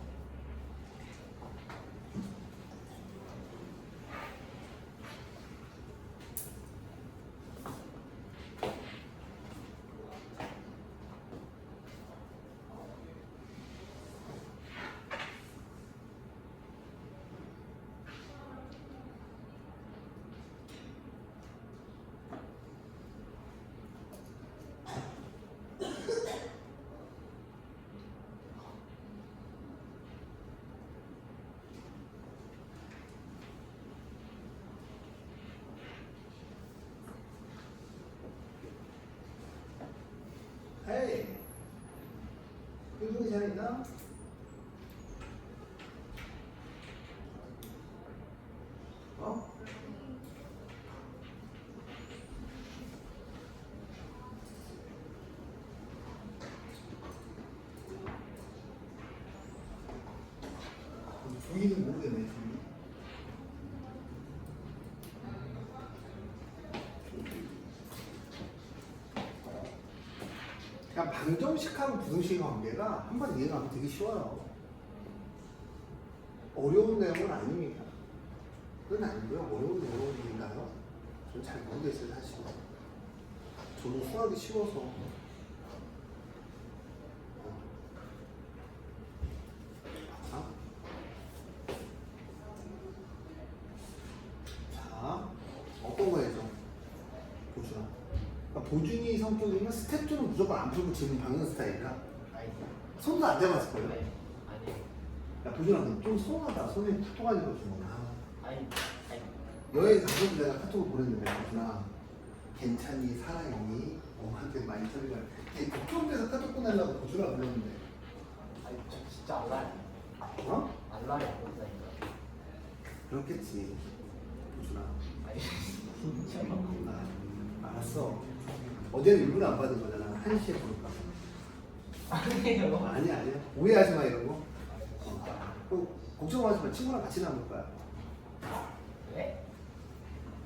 헤이, 이분이 잘 있나? 어? 주인은 모르겠네, 주인. 그냥 방정식하고 부등식의 관계가 한번 이해가 하면 되게 쉬워요. 어려운 내용은 아닙니다. 그건 아니고요. 어려운 내용인가요? 저는 잘 모르겠어요, 사실. 저는 수학이 쉬워서. 자, 어떤 거 해줘? 보주나. 그러니까 보준이 성격이면 스텝 2는 무조건 안 풀고 지금 박는 스타일이라 아니. 손도 안 대봤을 거예요. 네. 아니. 야, 보준아, 좀 서운하다. 선생님 카톡 가지고 주거나. 아니. 여행 가서도 내가 카톡을 보냈는데, 보준아, 괜찮니? 살아있니? 엄마한테 많이 소리가. 걔 걱정돼서 카톡 보내려고 보준아 불렀는데. 아니, 저 진짜 알라리. 어? 알라리 안 본다니까. 그렇겠지. 보준아. 아니, 진짜. 알았어. 어제는 일부러 안 받은 거잖아. 1시에 부를까. 아니에요. 아니야. 오해하지 마, 이런 거. 걱정하지 마. 친구랑 같이 나눌 거야. 왜?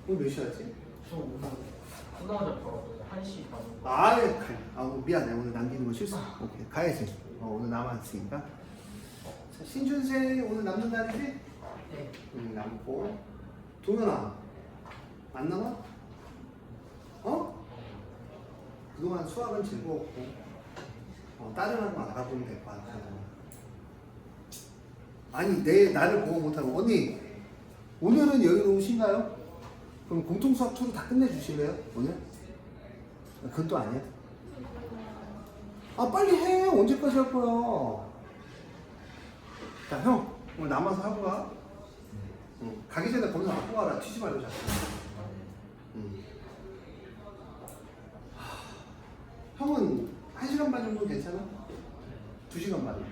오늘 몇 시였지? 저 오늘 끝나자마자 바로 1시 반. 미안해. 오늘 남기는 거 실수. 오케이. 가야지. 오늘 남았으니까. 자, 신준세 오늘 남는 날이지? 네. 남고. 동현아. 안 남아? 어? 그동안 수학은 즐거웠고 다른 학원 알아보면 될 것 같아. 아니 나를 보고 못하면 언니 오늘은 여유로우신가요? 그럼 공통수학 2로 다 끝내주실래요? 오늘? 그건 또 아니야? 아 빨리 해. 언제까지 할 거야? 자 형 오늘 남아서 하고 가. 응. 가기 전에 검사 갖고 가라. 튀지 말고 자꾸. 응. 형은 1시간 반 정도 괜찮아? 2시간 반?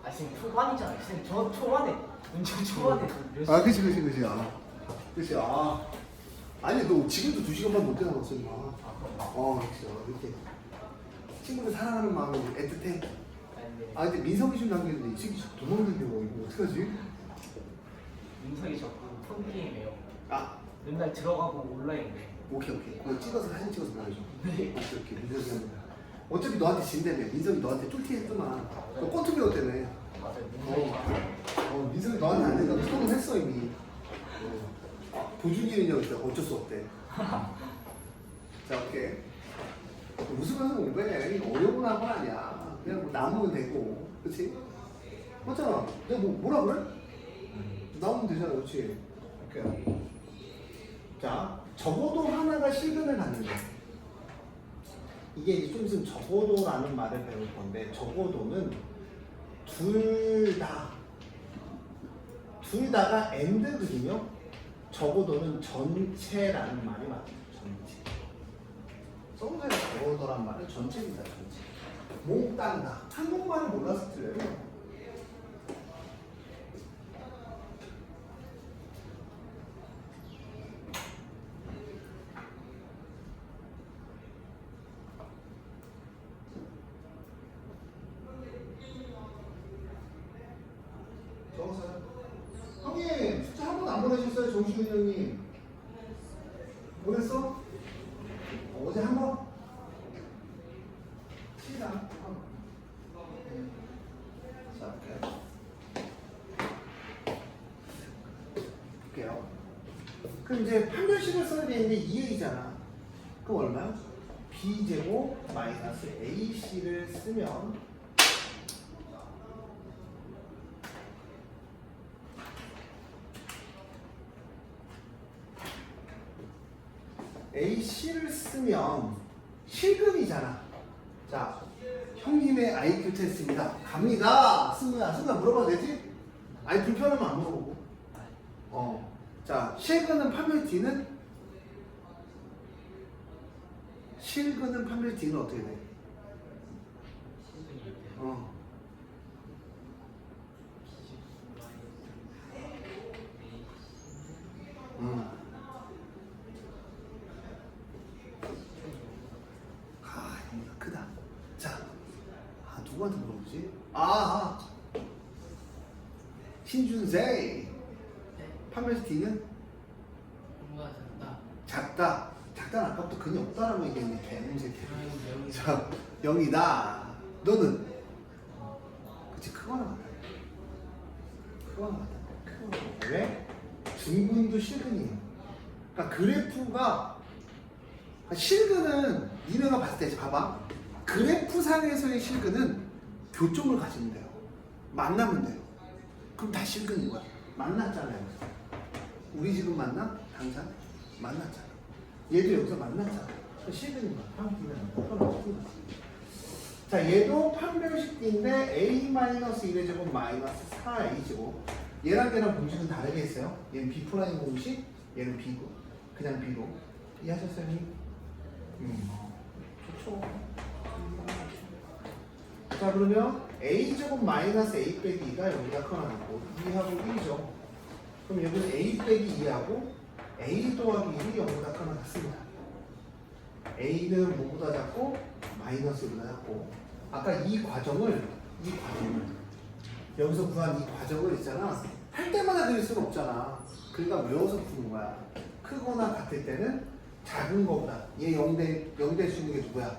아 지금 초반이잖아요. 지금 저 초반에 문제 초반에 그치. 그치. 아니 너 지금도 2시간 반 넘게 남았어 임마. 그치. 이렇게 친구를 사랑하는 마음이 애틋해. 근데 민석이 좀 남겼는데 이 친구 도망는데 이거 어떡하지? 민석이 자꾸 폰게임해요. 맨날 들어가고 온라인에. 오케이. 그거 찍어서 사진 찍어서 보내줘. 오케이. 민석이 형. 어차피 너한테 진다며. 민석이 너한테 쫄티했더만. 너 꼴통이 어때네. 맞아요. 민석이 민석이 너한테 안 된다고 소문 했어 이미. 보준이는요 어쩔 수 없대. 자 오케이. 웃으면서 공부해. 이거 어려운 학원 아니야. 그냥 뭐 남으면 되고, 그렇지? 맞잖아. 내가 뭐라 그래? 남으면 되잖아, 그렇지? 오케이. 자, 적어도 하나가 실근을 갖는 거. 이게 이제 좀 있으면 적어도라는 말을 배울 건데, 적어도는 둘 다가 and거든요. 적어도는 전체라는 말이 맞아요. 전체. 성서에 적어도란 말은 전체입니다. 전체. 몽땅다. 한국말을 몰라서 틀려요. 적었어요. 형님 숙제 한 번도 안 보내셨어요? 정시훈 형님 보냈어? 어제 한 번? 시작. 자, 볼게요. 그럼 이제 판별식을 써야 되는데 2a잖아. 그럼 얼마야? b제곱 마이너스 ac를 쓰면 ac를 쓰면 실근이잖아. 자, 형님의 IQ 테스트입니다. 갑니다. 승우야 물어봐도 되지? 아니 불편하면 안 물어보고. 자, 실근은 판별 D는? 실근은 판별 D는 어떻게 돼? 이거 크다. 자, 누구한테 물어보지? 신준세. 판별식 D는? 작다. 작다는 아까부터 근이 없다라고 얘기했네. 개문제. 자, 0이다. 너는? 그치, 크거나 같다. 왜? 중근도 실근이에요. 그러니까 그래프가 실근은 니네가 봤을 때 봐봐. 그래프상에서의 실근은 교점을 가지면 돼요. 만나면 돼요. 그럼 다 실근인 거야. 만났잖아요. 우리 지금 만나? 당장? 만났잖아. 얘도 여기서 만났잖아. 실근인 거야. 자, 얘도 판별식 D인데 a-1의 제곱 마이너스 4a제곱. 얘랑 얘랑 공식은 다르게 했어요. 얘는 B' 공식, 얘는 B고 그냥 B로. 이해하셨어요? 좋죠. 자, 그러면 a제곱 마이너스 a 빼기 2가 여기가 커나갔고 2하고 1이죠. 그럼 여기는 a 빼기 2하고 a 더하기 1이 여기다 커나갔습니다. a는 뭐보다 작고 마이너스보다 작고 아까 이 과정을 여기서 구한 이 과정을 있잖아. 할 때마다 그릴 수는 없잖아. 그러니까 외워서 푸는 거야. 크거나 같을 때는 작은 거보다 얘 0대 수 있는 게 누구야?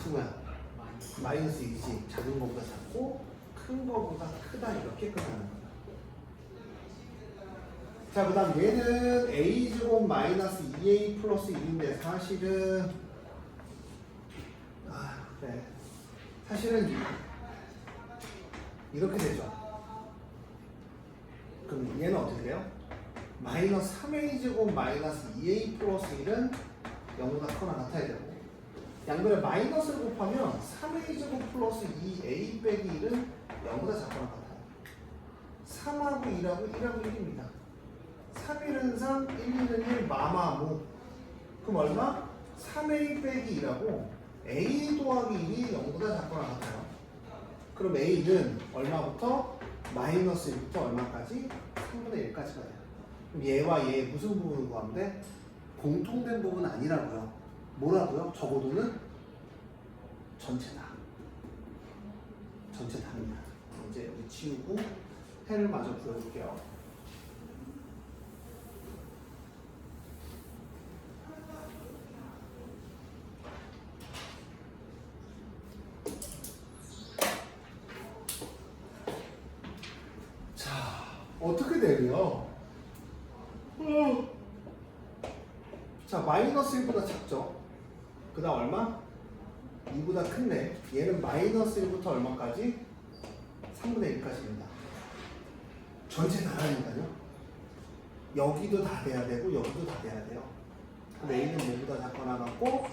친구야. 마이너스 2지. 작은 거보다 작고 큰 거보다 크다 이렇게 끝나는 거야. 자, 그 다음 얘는 a제곱 마이너스 2a 플러스 1인데 사실은 그래. 사실은 이렇게 되죠. 그럼 얘는 어떻게 돼요? 마이너스 3a제곱 마이너스 2a 플러스 1은 0보다 크거나 같아야 되고 양변에 마이너스를 곱하면 3a제곱 플러스 2a 빼기 1은 0보다 작거나 같아요. 3하고 2하고 1하고 1입니다. 3일은 3, 1은 1, 마마무. 그럼 얼마? 3a 빼기 2라고 a 더하기 1이 0보다 작거나 같아요. 그럼 a는 얼마부터? 마이너스 1부터 얼마까지? 3분의 1까지 가요. 그럼 얘와 얘 무슨 부분을 구하는데? 공통된 부분은 아니라고요. 뭐라고요? 적어도는 전체다. 전체답니다. 이제 여기 치우고 해를 마저 구해볼게요. 어떻게 되려? 자, 마이너스 1보다 작죠? 그 다음 얼마? 2보다 큰데 얘는 마이너스 1부터 얼마까지? 3분의 1까지입니다. 전체 다라니까요. 여기도 다 돼야 되고 여기도 다 돼야 돼요. 근데 A는 뭐보다 작거나 같고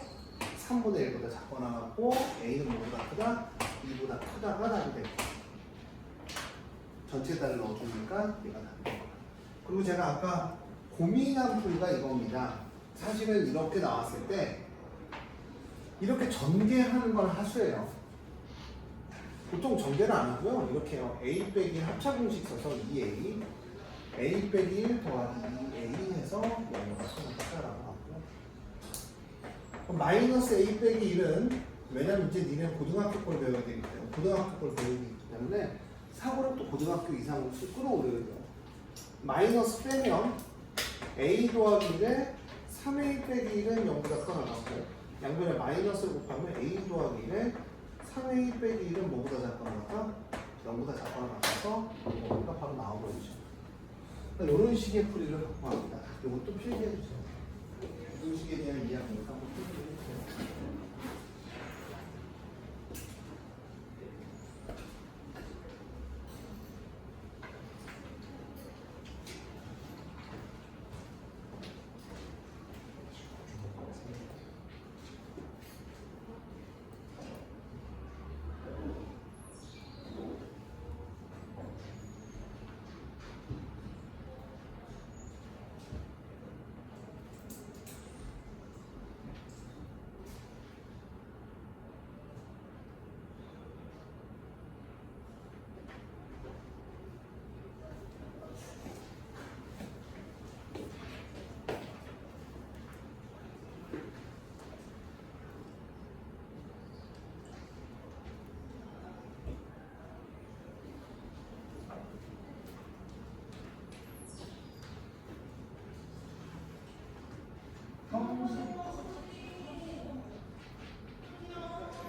3분의 1보다 작거나 같고 A는 뭐보다 크다? 2보다 크다가 답이 되고 전체 달을 넣어주니까 얘가 답이 되고 그리고 제가 아까 고민한 풀이가 이겁니다. 사실은 이렇게 나왔을 때 이렇게 전개하는 건 하수예요. 보통 전개를 안 하고요. 이렇게 해요. A 빼기 합차 공식 써서 2A A 빼기 1 더하기 2A 해서 영어가 생각하라고 하고 그럼 마이너스 A 빼기 1은 왜냐면 이제 니네 고등학교 걸 배워야 되기 때문에 고등학교 걸 배우기 때문에 사고를 또 고등학교 이상으로 끌어올려야 돼요. 마이너스 빼면 A 더하기 1에 3A 빼기 1은 0보다 크거나 같고 양변에 마이너스를 곱하면 A 더하기 1에 3A 빼기 1은 뭐보다 작거나 같아? 0보다 작거나 같아서 이거가 바로 나와버리죠. 이런 식의 풀이를 갖고 합니다. 이것도 필기해주세요. 이런 식에 대한 이해를 한번 필기해주세요.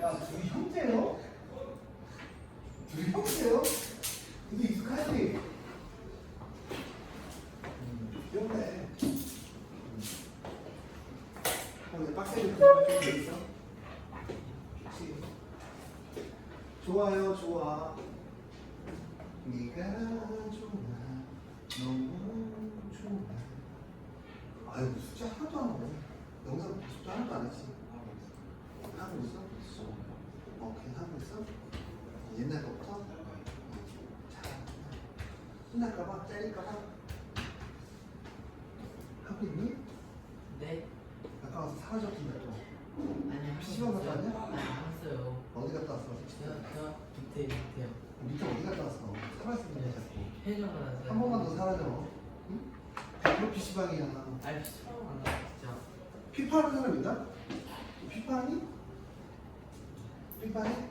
야, 둘이 형제요? 둘이 형제요? 근데 익숙하지? 귀엽네. 근데 빡세게 공부할 좀 돼 있어? 좋지. 좋아요, 좋아. 네가 좋아, 너무 좋아. 아유, 숫자 하나도 안 하네. 영상 숫자 하나도 안 했지. 하고 있어? 그냥 하고 있어? 옛날 거부터? 잘 혼날까봐? 잘릴까봐? 하고 있니? 네? 아까 와서 사라졌던데 또 아니요. PC방 갔다 왔냐? 아니, 안 왔어요. 어디 갔다 왔어? 제가 밑에요. 밑에 어디 갔다 왔어? 사라졌는데 자꾸 회전을 하세요. 한 번만 더 사라져. 응? 100% PC방이야. 아니, 처음 안 가, 진짜. 피파 하는 사람 있나? 피파 하니? 피파 해?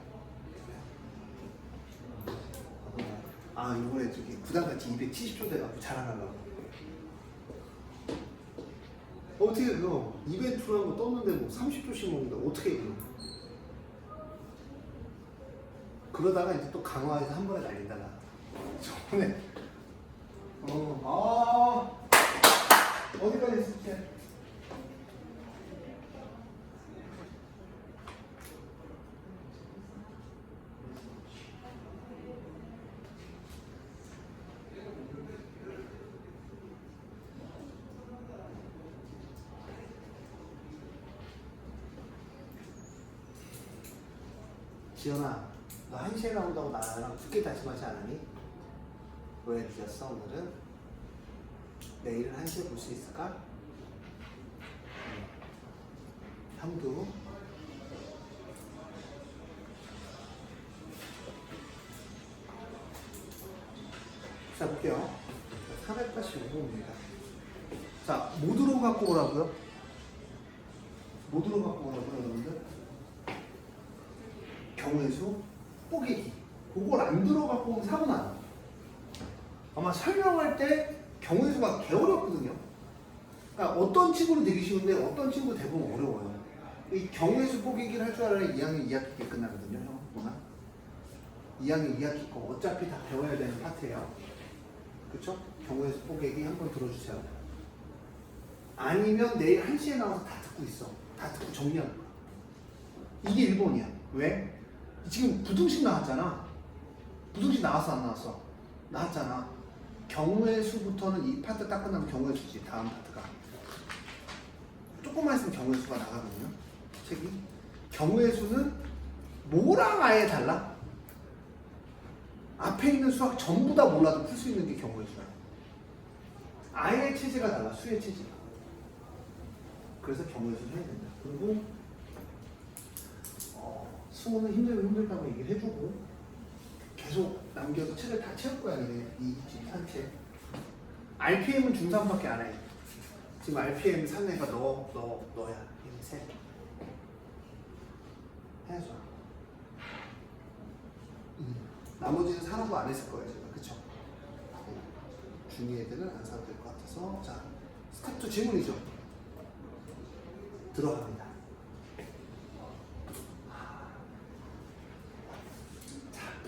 아, 요번에 저기 부담같이 270조 돼갖고 자랑하려고. 어떻게 그거 이벤트라는 거 떴는데 뭐 30조씩 먹는데 어떻게 그러 그러다가 이제 또 강화해서 한 번에 날린다가 저번에 어디까지 했을지 지연아, 너 1시에 나온다고 나랑 늦게 다짐하지 않았니? 왜 늦었어 오늘은? 내일은 1시에 볼 수 있을까? 형도 자 볼게요. 485호입니다. 자 모드로 갖고 오라고요? 모드로 갖고 오라고요 여러분들? 경우의 뽀개기 그걸 안 들어갖고 오면 사고 나요. 아마 설명할 때 경우의 수가 개어렵거든요. 그러니까 어떤 친구는 되게 쉬운데 어떤 친구 대부분 어려워요. 이 경우의 수 뽀개기를 할 줄 알아야 2학년 2학기 때 끝나거든요. 형, 누나. 2학년 2학기 거 어차피 다 배워야 되는 파트예요. 그쵸? 경우의 수 뽀개기 한번 들어주세요. 아니면 내일 1시에 나와서 다 듣고 있어. 다 듣고 정리하는 거야. 이게 1번이야. 왜? 지금 부등식 나왔잖아. 부등식 나왔어 안 나왔어? 나왔잖아. 경우의 수부터는 이 파트 딱 끝나면 경우의 수지. 다음 파트가 조금만 있으면 경우의 수가 나가거든요. 책이. 경우의 수는 뭐랑 아예 달라? 앞에 있는 수학 전부 다 몰라도 풀 수 있는 게 경우의 수야. 아예 체제가 달라. 수의 체제가. 그래서 경우의 수를 해야 된다. 그리고 수호는 힘들다고 얘기를 해주고 계속 남겨서 책을 다 채울 거야. 이 산책 RPM은 중3밖에 안 해. 지금 RPM 3애가 너야. 얘는 셋 해야죠. 나머지는 사라고 안 했을 거예요 제가. 그쵸? 중2 애들은 안 사도 될 것 같아서. 자 스텝 2 질문이죠. 들어갑니다.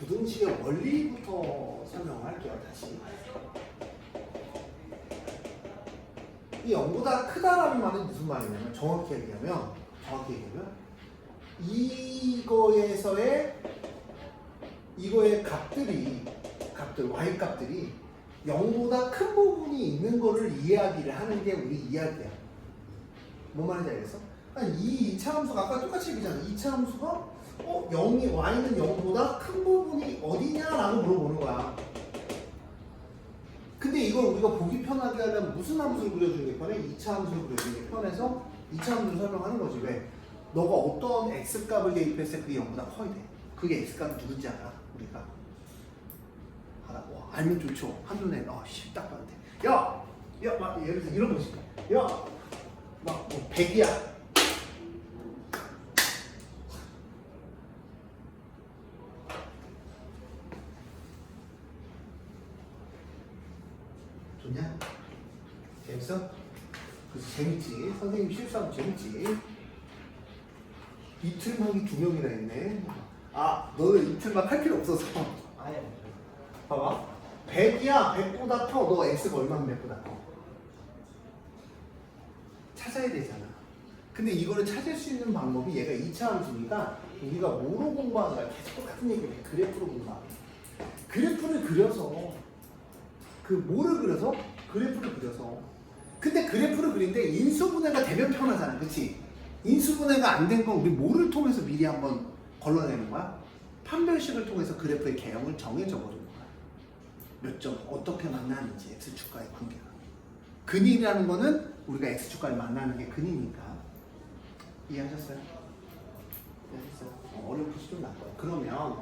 부등식의 원리부터 설명을 할게요. 다시 이 0보다 크다라는 말은 무슨 말이냐면 정확히 얘기하면 이거의 값들 y 값들이 0보다 큰 부분이 있는 거를 이야기를 하는 게 우리 이야기야. 뭔 말인지 알겠어? 아니, 이 2차 함수가 아까 똑같이 얘기잖아. 2차 함수가 y는 0보다 큰 부분이 어디냐라고 물어보는 거야. 근데 이걸 우리가 보기 편하게 하려면 무슨 함수를 그려주는 게 편해? 2차 함수를 그려주는 게 편해서 2차 함수를 설명하는 거지. 왜? 너가 어떤 x값을 대입했을 때 그게 0보다 커야 돼. 그게 x값이 누군지 알아? 우리가 알아. 알면 좋죠. 한눈에 딱 봤는데 막 예를 들어서 이런 거 있을까? 막 100이야. 좋냐? 재밌어? 그래서 재밌지. 선생님 실수하면 재밌지. 이틀막이 2명이나 있네. 너는 이틀막 할 필요 없어서. 아예 봐봐. 100이야. 100보다 커. 너 x가 얼마면 100보다 커? 찾아야 되잖아. 근데 이거를 찾을 수 있는 방법이 얘가 2차 함수니까 우리가 뭐로 공부하느라 계속 똑같은 얘기를 해. 그래프로 공부하고. 그래프를 그려서 뭐를 그려서? 그래프를 그려서. 근데 그래프를 그리는데 인수분해가 되면 편하잖아. 그치? 인수분해가 안 된 건 우리 뭐를 통해서 미리 한번 걸러내는 거야? 판별식을 통해서 그래프의 개형을 정해져 버리는 거야. 몇 점, 어떻게 만나는지, x축과의 관계가. 근이라는 거는 우리가 x축과를 만나는 게 근이니까. 이해하셨어요? 이해하셨어요? 어려운 표시 좀 날 거야. 그러면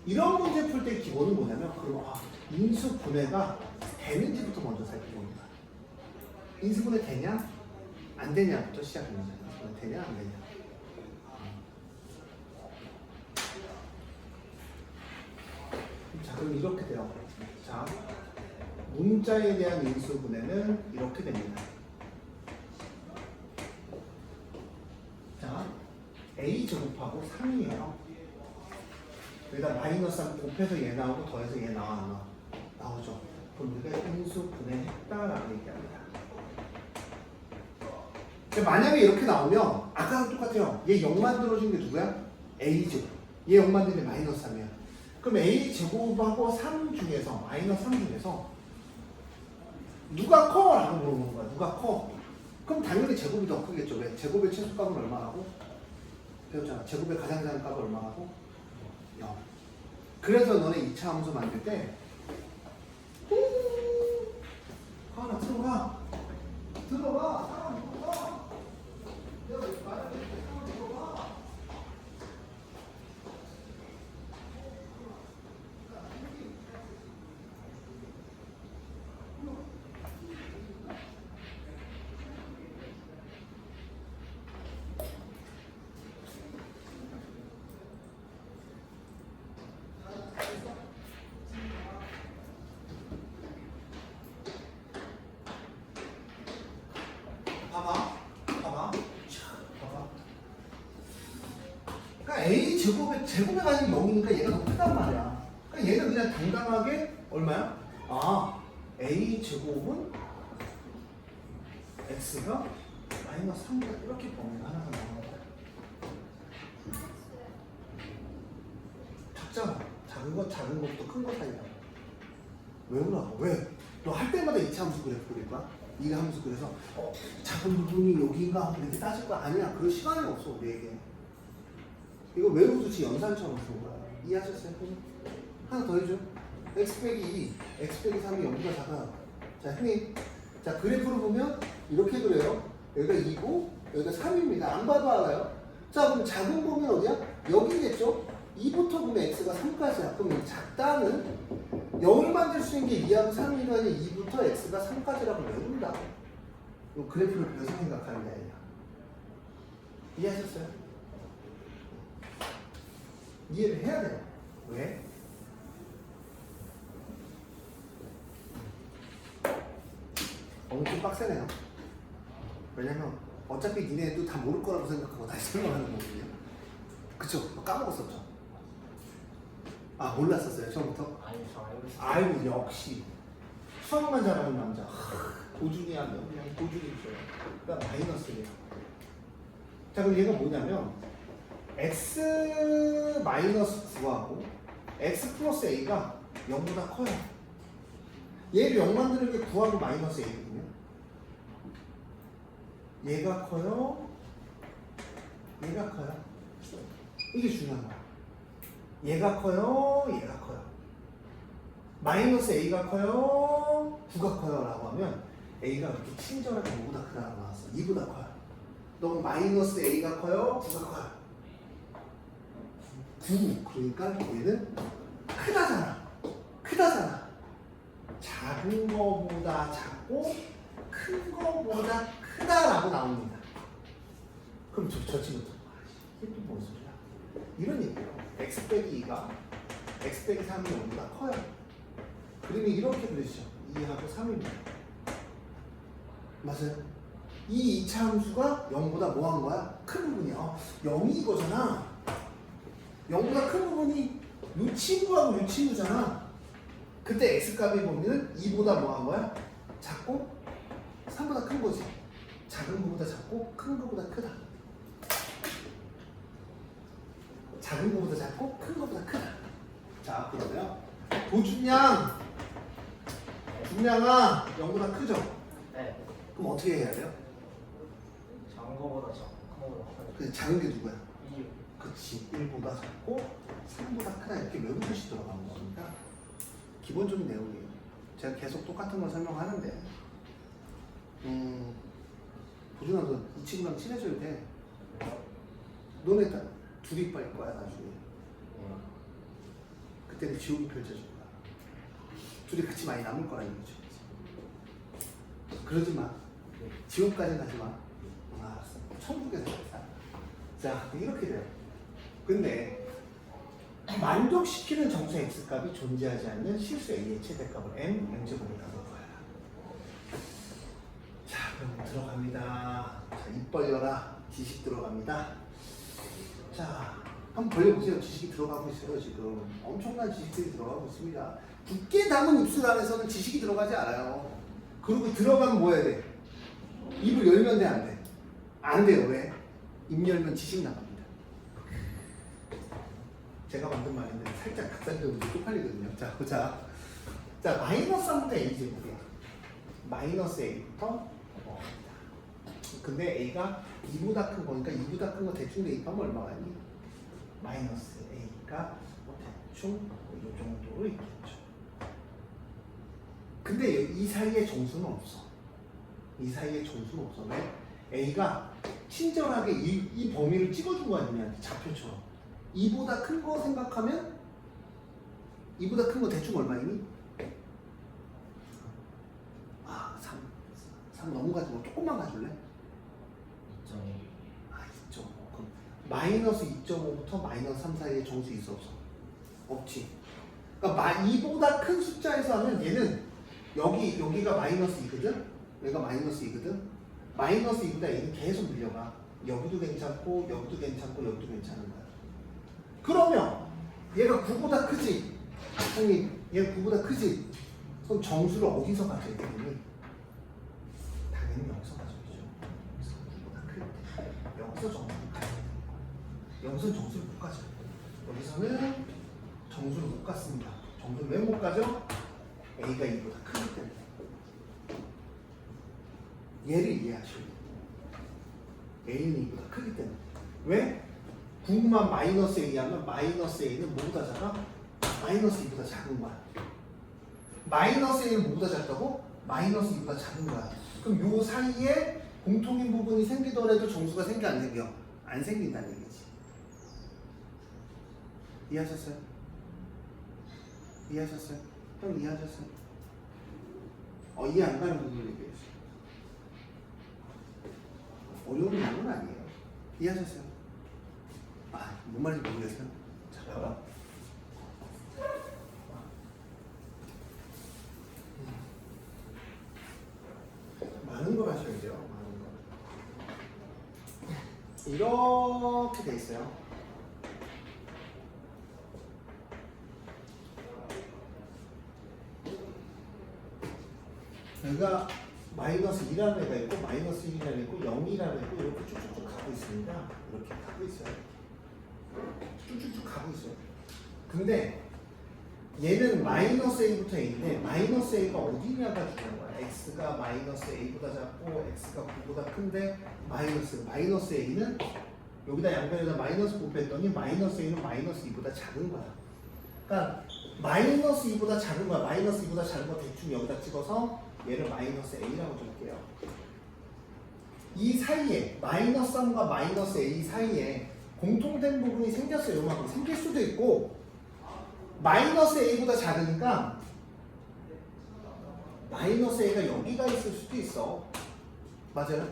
이런 문제 풀 때 기본은 뭐냐면 인수분해가 되는지부터 먼저 살펴보는 거야. 인수분해 되냐? 안 되냐부터 시작하는 거야. 인수분해 되냐? 안 되냐? 자, 그럼 이렇게 돼요. 자, 문자에 대한 인수분해는 이렇게 됩니다. 자, a 제곱하고 3이에요. 여기다 마이너스 3 곱해서 얘 나오고 더해서 얘 나와 안 나와? 나오죠. 그럼 우리가 인수분해했다라고 얘기합니다. 만약에 이렇게 나오면 아까랑 똑같아요. 얘 0 만들어준 게 누구야? a 제곱. 얘 0 만들면 마이너스 3이야. 그럼 a 제곱하고 3 중에서 마이너스 3 중에서 누가 커? 라고 물어보는 거야. 누가 커? 그럼 당연히 제곱이 더 크겠죠. 왜? 제곱의 최소값은 얼마라고? 배웠잖아. 제곱의 가장 작은 값은 얼마라고? 0. 그래서 너네 2차 함수 만들 때 하나 들어가. 들어가. 사람 들어가. 내가 왜 말하는데 사람 들어가. 봐봐. 봐봐. 그러니까 a 제곱에 가진 0이니까 얘가 더 크단 말이야. 그러니까 얘는 그냥 당당하게 얼마야? 아, a 제곱은 x가 마이너스 3보다 이렇게 범위가 하나가 나오는 거야. 작잖아. 작은 것도 큰 거 사이야. 왜 그러나? 왜? 너 할 때마다 2차 함수 그래프 그릴 거야? 이 함수 그래서 작은 부분이 여기인가 이렇게 따질 거야? 아니야. 그럴 시간이 없어 우리에게. 이거 외우듯이 연산처럼 쓰는 거야. 이해하셨어요? 하나 더 해줘. x 빼기 2, x 빼기 3이 0보다 작아. 자, 형님. 자, 그래프로 보면 이렇게 그려요. 여기가 2고 여기가 3입니다. 안 봐도 알아요. 자, 그럼 작은 보면 어디야? 여기겠죠? 2부터 보면 x가 3까지야. 그럼 이 작다는 0을 만들 수 있는 게 2하고 3이니까 2부터 x가 3까지라고 외운다. 이 그래프를 그래서 생각하는 게 아니야. 이해하셨어요? 이해를 해야 돼요. 왜? 엄청 빡세네요. 왜냐면 어차피 니네도 다 모를 거라고 생각하고 다시 설명하는 거거든요. 그쵸? 까먹었었죠? 아, 몰랐었어요 처음부터? 아니 저 알고 있어요. 아이고 역시 수학만 잘하는 남자. 고준이 하면 그냥 고준이죠. 그러니까 마이너스예요. 자, 그럼 얘가 뭐냐면 x 마이너스 9하고 x 플러스 a가 0보다 커요. 얘를 0 만드는 게 9하고 마이너스 a거든요. 얘가 커요. 얘가 커요. 이게 중요한 거야. 얘가 커요. 얘가 커요. 마이너스 a가 커요. 9가 커요. 라고 하면 a가 그렇게 친절하게 5보다 크다고 나왔어. 2보다 커요. 너무 마이너스 a가 커요. 9가 커요. 9. 그러니까 얘는 크다잖아. 크다잖아. 작은 거보다 작고 큰 거보다 크다라고 나옵니다. 그럼 저 친구도 이게 또 뭔 소리야? 이런 얘기예요. x 빼기 2가 x 빼기 3이 0보다 커요. 그림이 이렇게 그리죠. 2하고 3입니다. 맞아요? 이 2차 함수가 0보다 뭐 한 거야? 큰 부분이야. 0이 이거잖아. 0보다 큰 부분이 이 친구하고 이 친구잖아. 그때 x값의 범위는 2보다 뭐 한 거야? 작고 3보다 큰 거지. 작은 거보다 작고 큰 거보다 크다. 작은 거보다 작고 큰 거보다 크다. 자, 그러면 도준양 준양아 0보다 크죠? 네. 그럼 어떻게 해야 돼요? 작은 거보다 작고 큰 거보다 커요. 그 작은 게 누구야? 2. 그치. 1보다 작고 3보다 크다 이렇게 외우듯이 들어가는 거니까 기본적인 내용이에요. 제가 계속 똑같은 걸 설명하는데 도준아 너 이 친구랑 친해져야 돼. 너네 다 둘이 빠일 거야 나중에. 그때는 지옥이 펼쳐질 거야. 둘이 같이 많이 남을 거라 이거죠. 그러지 마. 지옥까지는 가지 마. 알았어. 천국에서 살아. 자, 이렇게 돼요. 근데 만족시키는 정수 x값이 존재하지 않는 실수 a의 최대값을 m제곱이라고 봐요. 자, 그럼 들어갑니다. 자, 입 벌려라. 지식 들어갑니다. 자, 한번 벌려보세요. 지식이 들어가고 있어요. 지금 엄청난 지식들이 들어가고 있습니다. 굳게 담은 입술 안에서는 지식이 들어가지 않아요. 그리고 들어가면 뭐 해야 돼? 입을 열면 돼, 안 돼? 안 돼요. 왜? 입 열면 지식 나갑니다. 제가 만든 말인데 살짝 각산적으로 쪽팔리거든요. 자, 보자. 자, 마이너스 3부터 a 제곱이야. 마이너스 a부터 근데 a가 2보다 큰 거니까 2보다 큰 거 대충 대입하면 얼마가 있니? 마이너스 a가 대충 이 정도로 있겠죠. 근데 이 사이에 정수는 없어. 이 사이에 정수는 없어. 왜? a가 친절하게 이 범위를 찍어준 거 아니냐? 좌표처럼. 2보다 큰 거 생각하면 2보다 큰 거 대충 얼마이니? 3 너무 가지고 조금만 가줄래? 2.1. 2.5. 그럼 마이너스 2.5부터 마이너스 3 사이에 정수 있어 없어? 없지. 그러니까 2보다 큰 숫자에서 하면 얘는 여기가 마이너스 2거든? 여기가 마이너스 2거든? 마이너스 2보다 얘는 계속 밀려가. 여기도 괜찮고 여기도 괜찮고 여기도 괜찮은 거야. 그러면 얘가 9보다 크지? 형님, 얘가 9보다 크지? 그럼 정수를 어디서 가져야 되니? 당연히 여기서 가져야죠. 여기서 9보다 클 때. 여기서 정수를 가져야 돼. 여기서 정수를 못 가져. 여기서는 정수를 못 갔습니다. 정수를 왜 못 가죠? A가 2보다 크기 때문에. 얘를 이해하셔야 돼요. A는 2보다 크기 때문에. 왜? 궁금한 마이너스 A 하면 마이너스 A는 뭐보다 작아? 마이너스 2보다 작은 거야. 마이너스 A는 뭐보다 작다고? 마이너스 2보다 작은 거야. 그럼 요 사이에 공통인 부분이 생기더라도 정수가 생겨 안 생겨? 안 생긴다는 얘기지. 이해하셨어요? 이해하셨어요? 형 이해하셨어요? 이해 안 가는 부분을 얘기했어요. 어려운 건 아니에요. 이해하셨어요? 뭔 말인지 모르겠어요? 자, 봐봐. 많은 걸 하셔야 돼요. 많은 거. 이렇게 돼 있어요. 여기가 마이너스 2라는 애가 있고 마이너스 1이라는 애가 있고 0이라는 애가 있고 이렇게 쭉쭉쭉 가고 있습니다. 이렇게 가고 있어요. 쭉쭉쭉 가고 있어요. 근데 얘는 마이너스 a부터 a인데 마이너스 a가 어디냐가 중요한 거야. x가 마이너스 a보다 작고 x가 9보다 큰데 마이너스 a는 여기다 양변에다 마이너스 곱했더니 마이너스 a는 마이너스 2보다 작은 거야. 그러니까 마이너스 2보다 작은 거야. 마이너스 2보다 작은 거 대충 여기다 찍어서 얘를 마이너스 a라고 줄게요. 이 사이에 마이너스 3과 마이너스 a 사이에 공통된 부분이 생겼어요. 요만큼 생길 수도 있고 마이너스 a보다 작으니까 마이너스 a가 여기가 있을 수도 있어. 맞아요?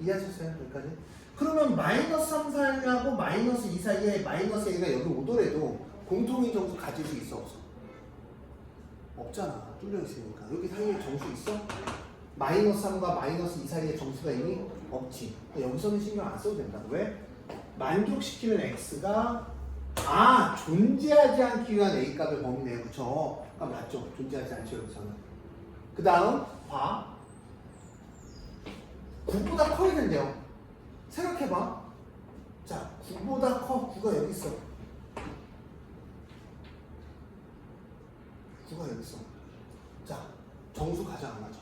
이해하셨어요? 여기까지? 그러면 마이너스 3 사이하고 마이너스 2 사이에 마이너스 a가 여기 오더라도 공통인 정수 가질 수 있어 없어? 없잖아. 뚫려 있으니까. 여기 사이에 정수 있어? 마이너스 3과 마이너스 2 사이에 정수가 있니? 없지. 여기서는 신경 안 써도 된다. 왜? 만족시키는 x가 존재하지 않기 위한 a 값의 범위네요. 그쵸? 맞죠? 존재하지 않죠. 여기서는. 그 다음 봐. 9보다 커야 된대요. 생각해봐. 자, 9보다 커. 9가 여기 있어. 9가 여기 있어. 자, 정수 가자 안 가자?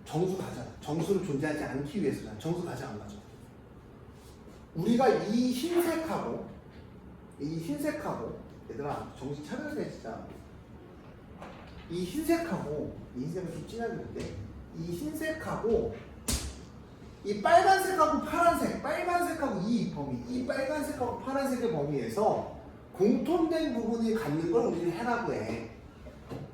정수 가자. 정수를 존재하지 않기 위해서잖아. 정수 가자 안 가자? 우리가 이 흰색하고 얘들아 정신 차려야 돼 진짜. 이 흰색은 좀 진하게 볼게. 이 흰색하고 이 빨간색하고 파란색, 빨간색하고 이 범위, 이 빨간색하고 파란색의 범위에서 공통된 부분이 갖는 걸 우리는 해라고 해.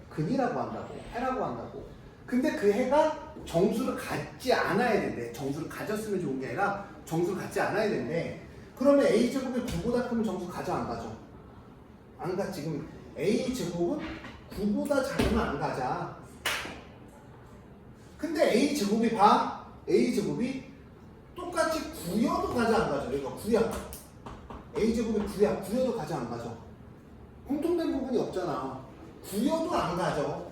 근이라고 한다고. 해라고 한다고. 근데 그 해가 정수를 갖지 않아야 된대. 정수를 가졌으면 좋은 게 아니라 정수를 갖지 않아야 된대. 그러면 a제곱이 9보다 크면 정수 가져 안 가죠? 안 가. 지금 a제곱은 9보다 작으면 안 가자. 근데 a제곱이 봐. a제곱이 똑같이 9여도 가져 안 가죠? 이거 9야. a제곱이 9야. 9여도 가져 안 가죠? 공통된 부분이 없잖아. 9여도 안 가죠?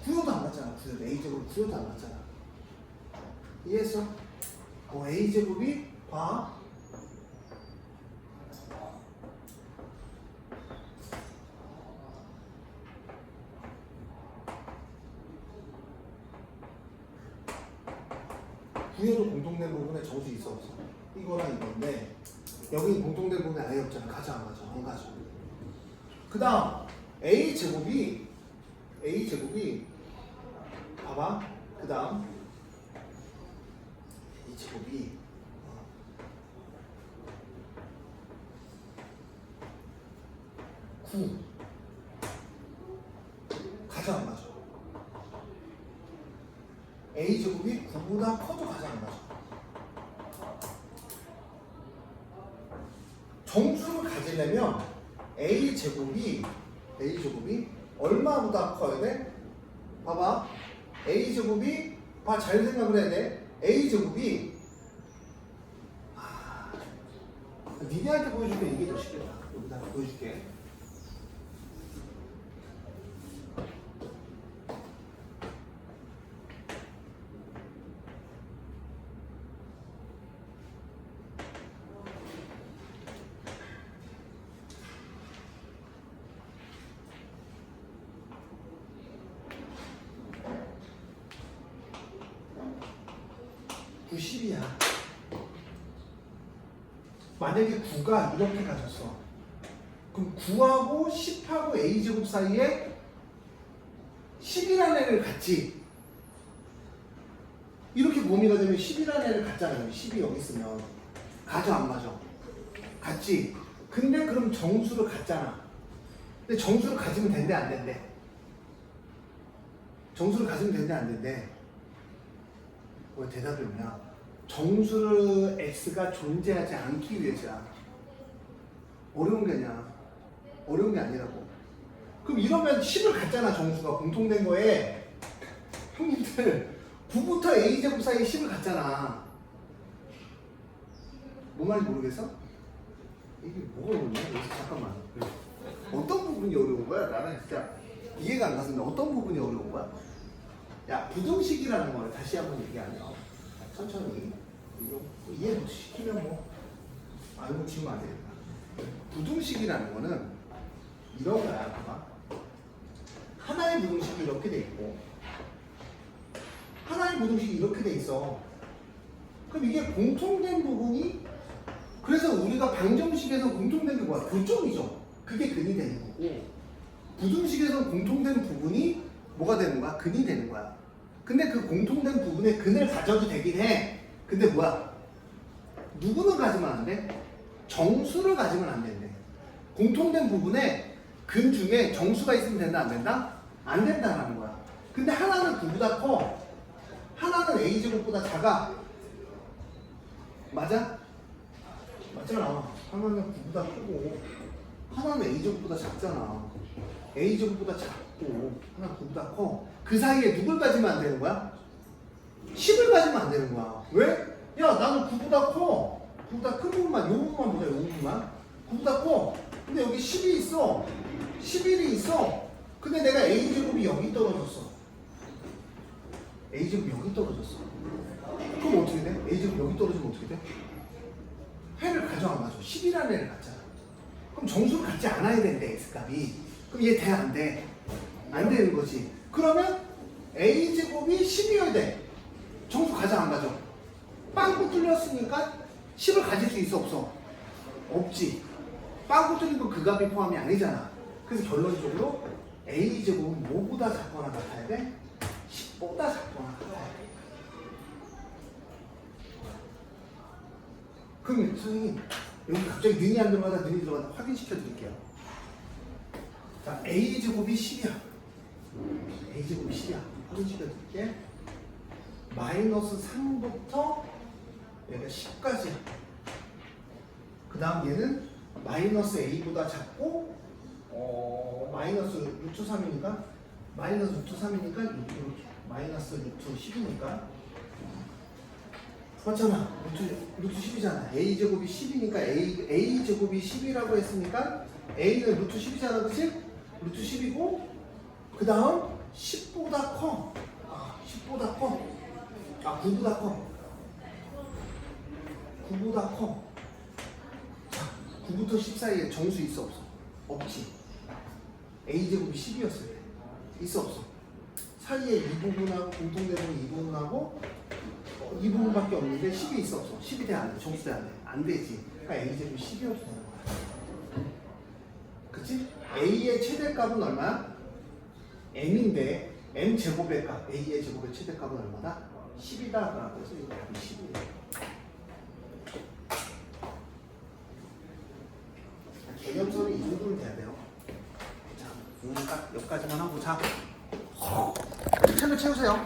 9여도 안 갔잖아. 9여도. a제곱이 9여도 안 갔잖아. 이해했어? a제곱이 봐. 구여도 공통된 부분에 정수 있어 없어? 이거랑 이건데 여기 공통된 부분에 아예 없잖아. 가져 안 가져? 안 가져. 그 다음 a제곱이 봐봐. 그 다음 a제곱이 가져 안 가져? a제곱이 9보다 커도 가져 안 가져? 정수를 가지려면 a제곱이 얼마보다 커야 돼? 봐봐. a제곱이 잘 생각을 해야 돼. a제곱이 니네한테 보여줄게. 이게 더 쉽겠다. 여기다 보여줄게. 만약에 9가 이렇게 가졌어. 그럼 9하고 10하고 a제곱 사이에 10이라는 애를 갖지. 이렇게 범위가 되면 10이라는 애를 갖잖아요. 10이 여기 있으면 가져 안 가져? 갖지. 근데 그럼 정수를 갖잖아. 근데 정수를 가지면 된대 안 된대? 정수를 가지면 된대 안 된대? 왜 대답이 뭐냐? 정수를 x가 존재하지 않기 위해서야. 어려운 게 아니야. 어려운 게 아니라고. 그럼 이러면 10을 갖잖아. 정수가 공통된 거에. 형님들 9부터 a제곱 사이에 10을 갖잖아. 뭐 말인지 모르겠어? 이게 뭐가 어렵냐? 잠깐만. 어떤 부분이 어려운 거야? 나는 진짜 이해가 안 갔는데 어떤 부분이 어려운 거야? 야, 부등식이라는 걸 다시 한번 얘기하면 천천히 이거 이해 못 시키면 뭐 알고 치면 안 되겠다. 부등식이라는 거는 이런 거야. 봐봐. 하나의 부등식이 이렇게 돼 있고 하나의 부등식이 이렇게 돼 있어. 그럼 이게 공통된 부분이, 그래서 우리가 방정식에서 공통된 게 뭐야? 교점이죠. 그게 근이 되는 거고, 부등식에서 공통된 부분이 뭐가 되는 거야? 근이 되는 거야. 근데 그 공통된 부분에 근을 가져도 되긴 해. 근데 뭐야? 누구는 가지면 안 돼? 정수를 가지면 안 된대. 공통된 부분에 근 중에 정수가 있으면 된다 안 된다? 안 된다라는 거야. 근데 하나는 9보다 커. 하나는 a제곱보다 작아. 맞아? 맞잖아. 하나는 9보다 크고 하나는 a제곱보다 작잖아. a제곱보다 작고 하나는 9보다 커. 그 사이에 누굴 가지면 안 되는 거야? 10을 가지면 안 되는 거야. 왜? 야, 나는 9보다 커. 9보다 큰 부분만, 요 부분만 보자. 요 부분만 9보다 커. 근데 여기 10이 있어. 11이 있어. 근데 내가 a제곱이 여기 떨어졌어. a제곱이 여기 떨어졌어. 그럼 어떻게 돼? a제곱 여기 떨어지면 어떻게 돼? 해를 가져 안 가져? 10이라는 애를 갖잖아. 그럼 정수를 갖지 않아야 되는데 x값이. 그럼 얘 돼 안 돼? 안 되는 거지. 그러면 a제곱이 10이어야 돼. 정수 가져 안 가져? 빵꾸 뚫렸으니까 10을 가질 수 있어 없어? 없지. 빵꾸 뚫린 건 그 값이 포함이 아니잖아. 그래서 결론적으로 a제곱은 뭐보다 작거나 같아야 돼? 10보다 작거나 같아야 돼. 그럼 선생님 여기 갑자기 능이 안 들어가다 능이 들어가다 확인시켜 드릴게요. 자, a제곱이 10이야. a제곱이 10이야. 확인시켜 드릴게. 마이너스 3부터 얘가 10까지야. 그 다음 얘는 마이너스 a보다 작고 마이너스 루트 3이니까 마이너스 루트 3이니까 이렇게 마이너스 루트 10이니까 맞잖아. 루트 10이잖아. a제곱이 10이니까 a제곱이 10이라고 했으니까 a는 루트 10이잖아. 그치? 루트 10이고 그 다음 10보다 커. 10보다 커. 9보다 커. 9보다 커. 자, 9부터 10 사이에 정수 있어 없어? 없지. a제곱이 10이었을 때 있어 없어? 사이에 이 부분하고 공통되는 이 부분하고 이 부분밖에 없는데 10이 있어 없어? 10이 돼 안 돼? 정수 돼 안 돼? 안 되지. 그러니까 a제곱이 10이어도 되는 거야. 그치? a의 최대값은 얼마야? m인데 m 제곱의 값, a의 제곱의 최대값은 얼마다? 10이다. 그래서 이 값이 10이에요. 개념선이 이 정도는 돼야 돼요. 자, 오늘 딱 여기까지만 하고 자, 채로 채우세요.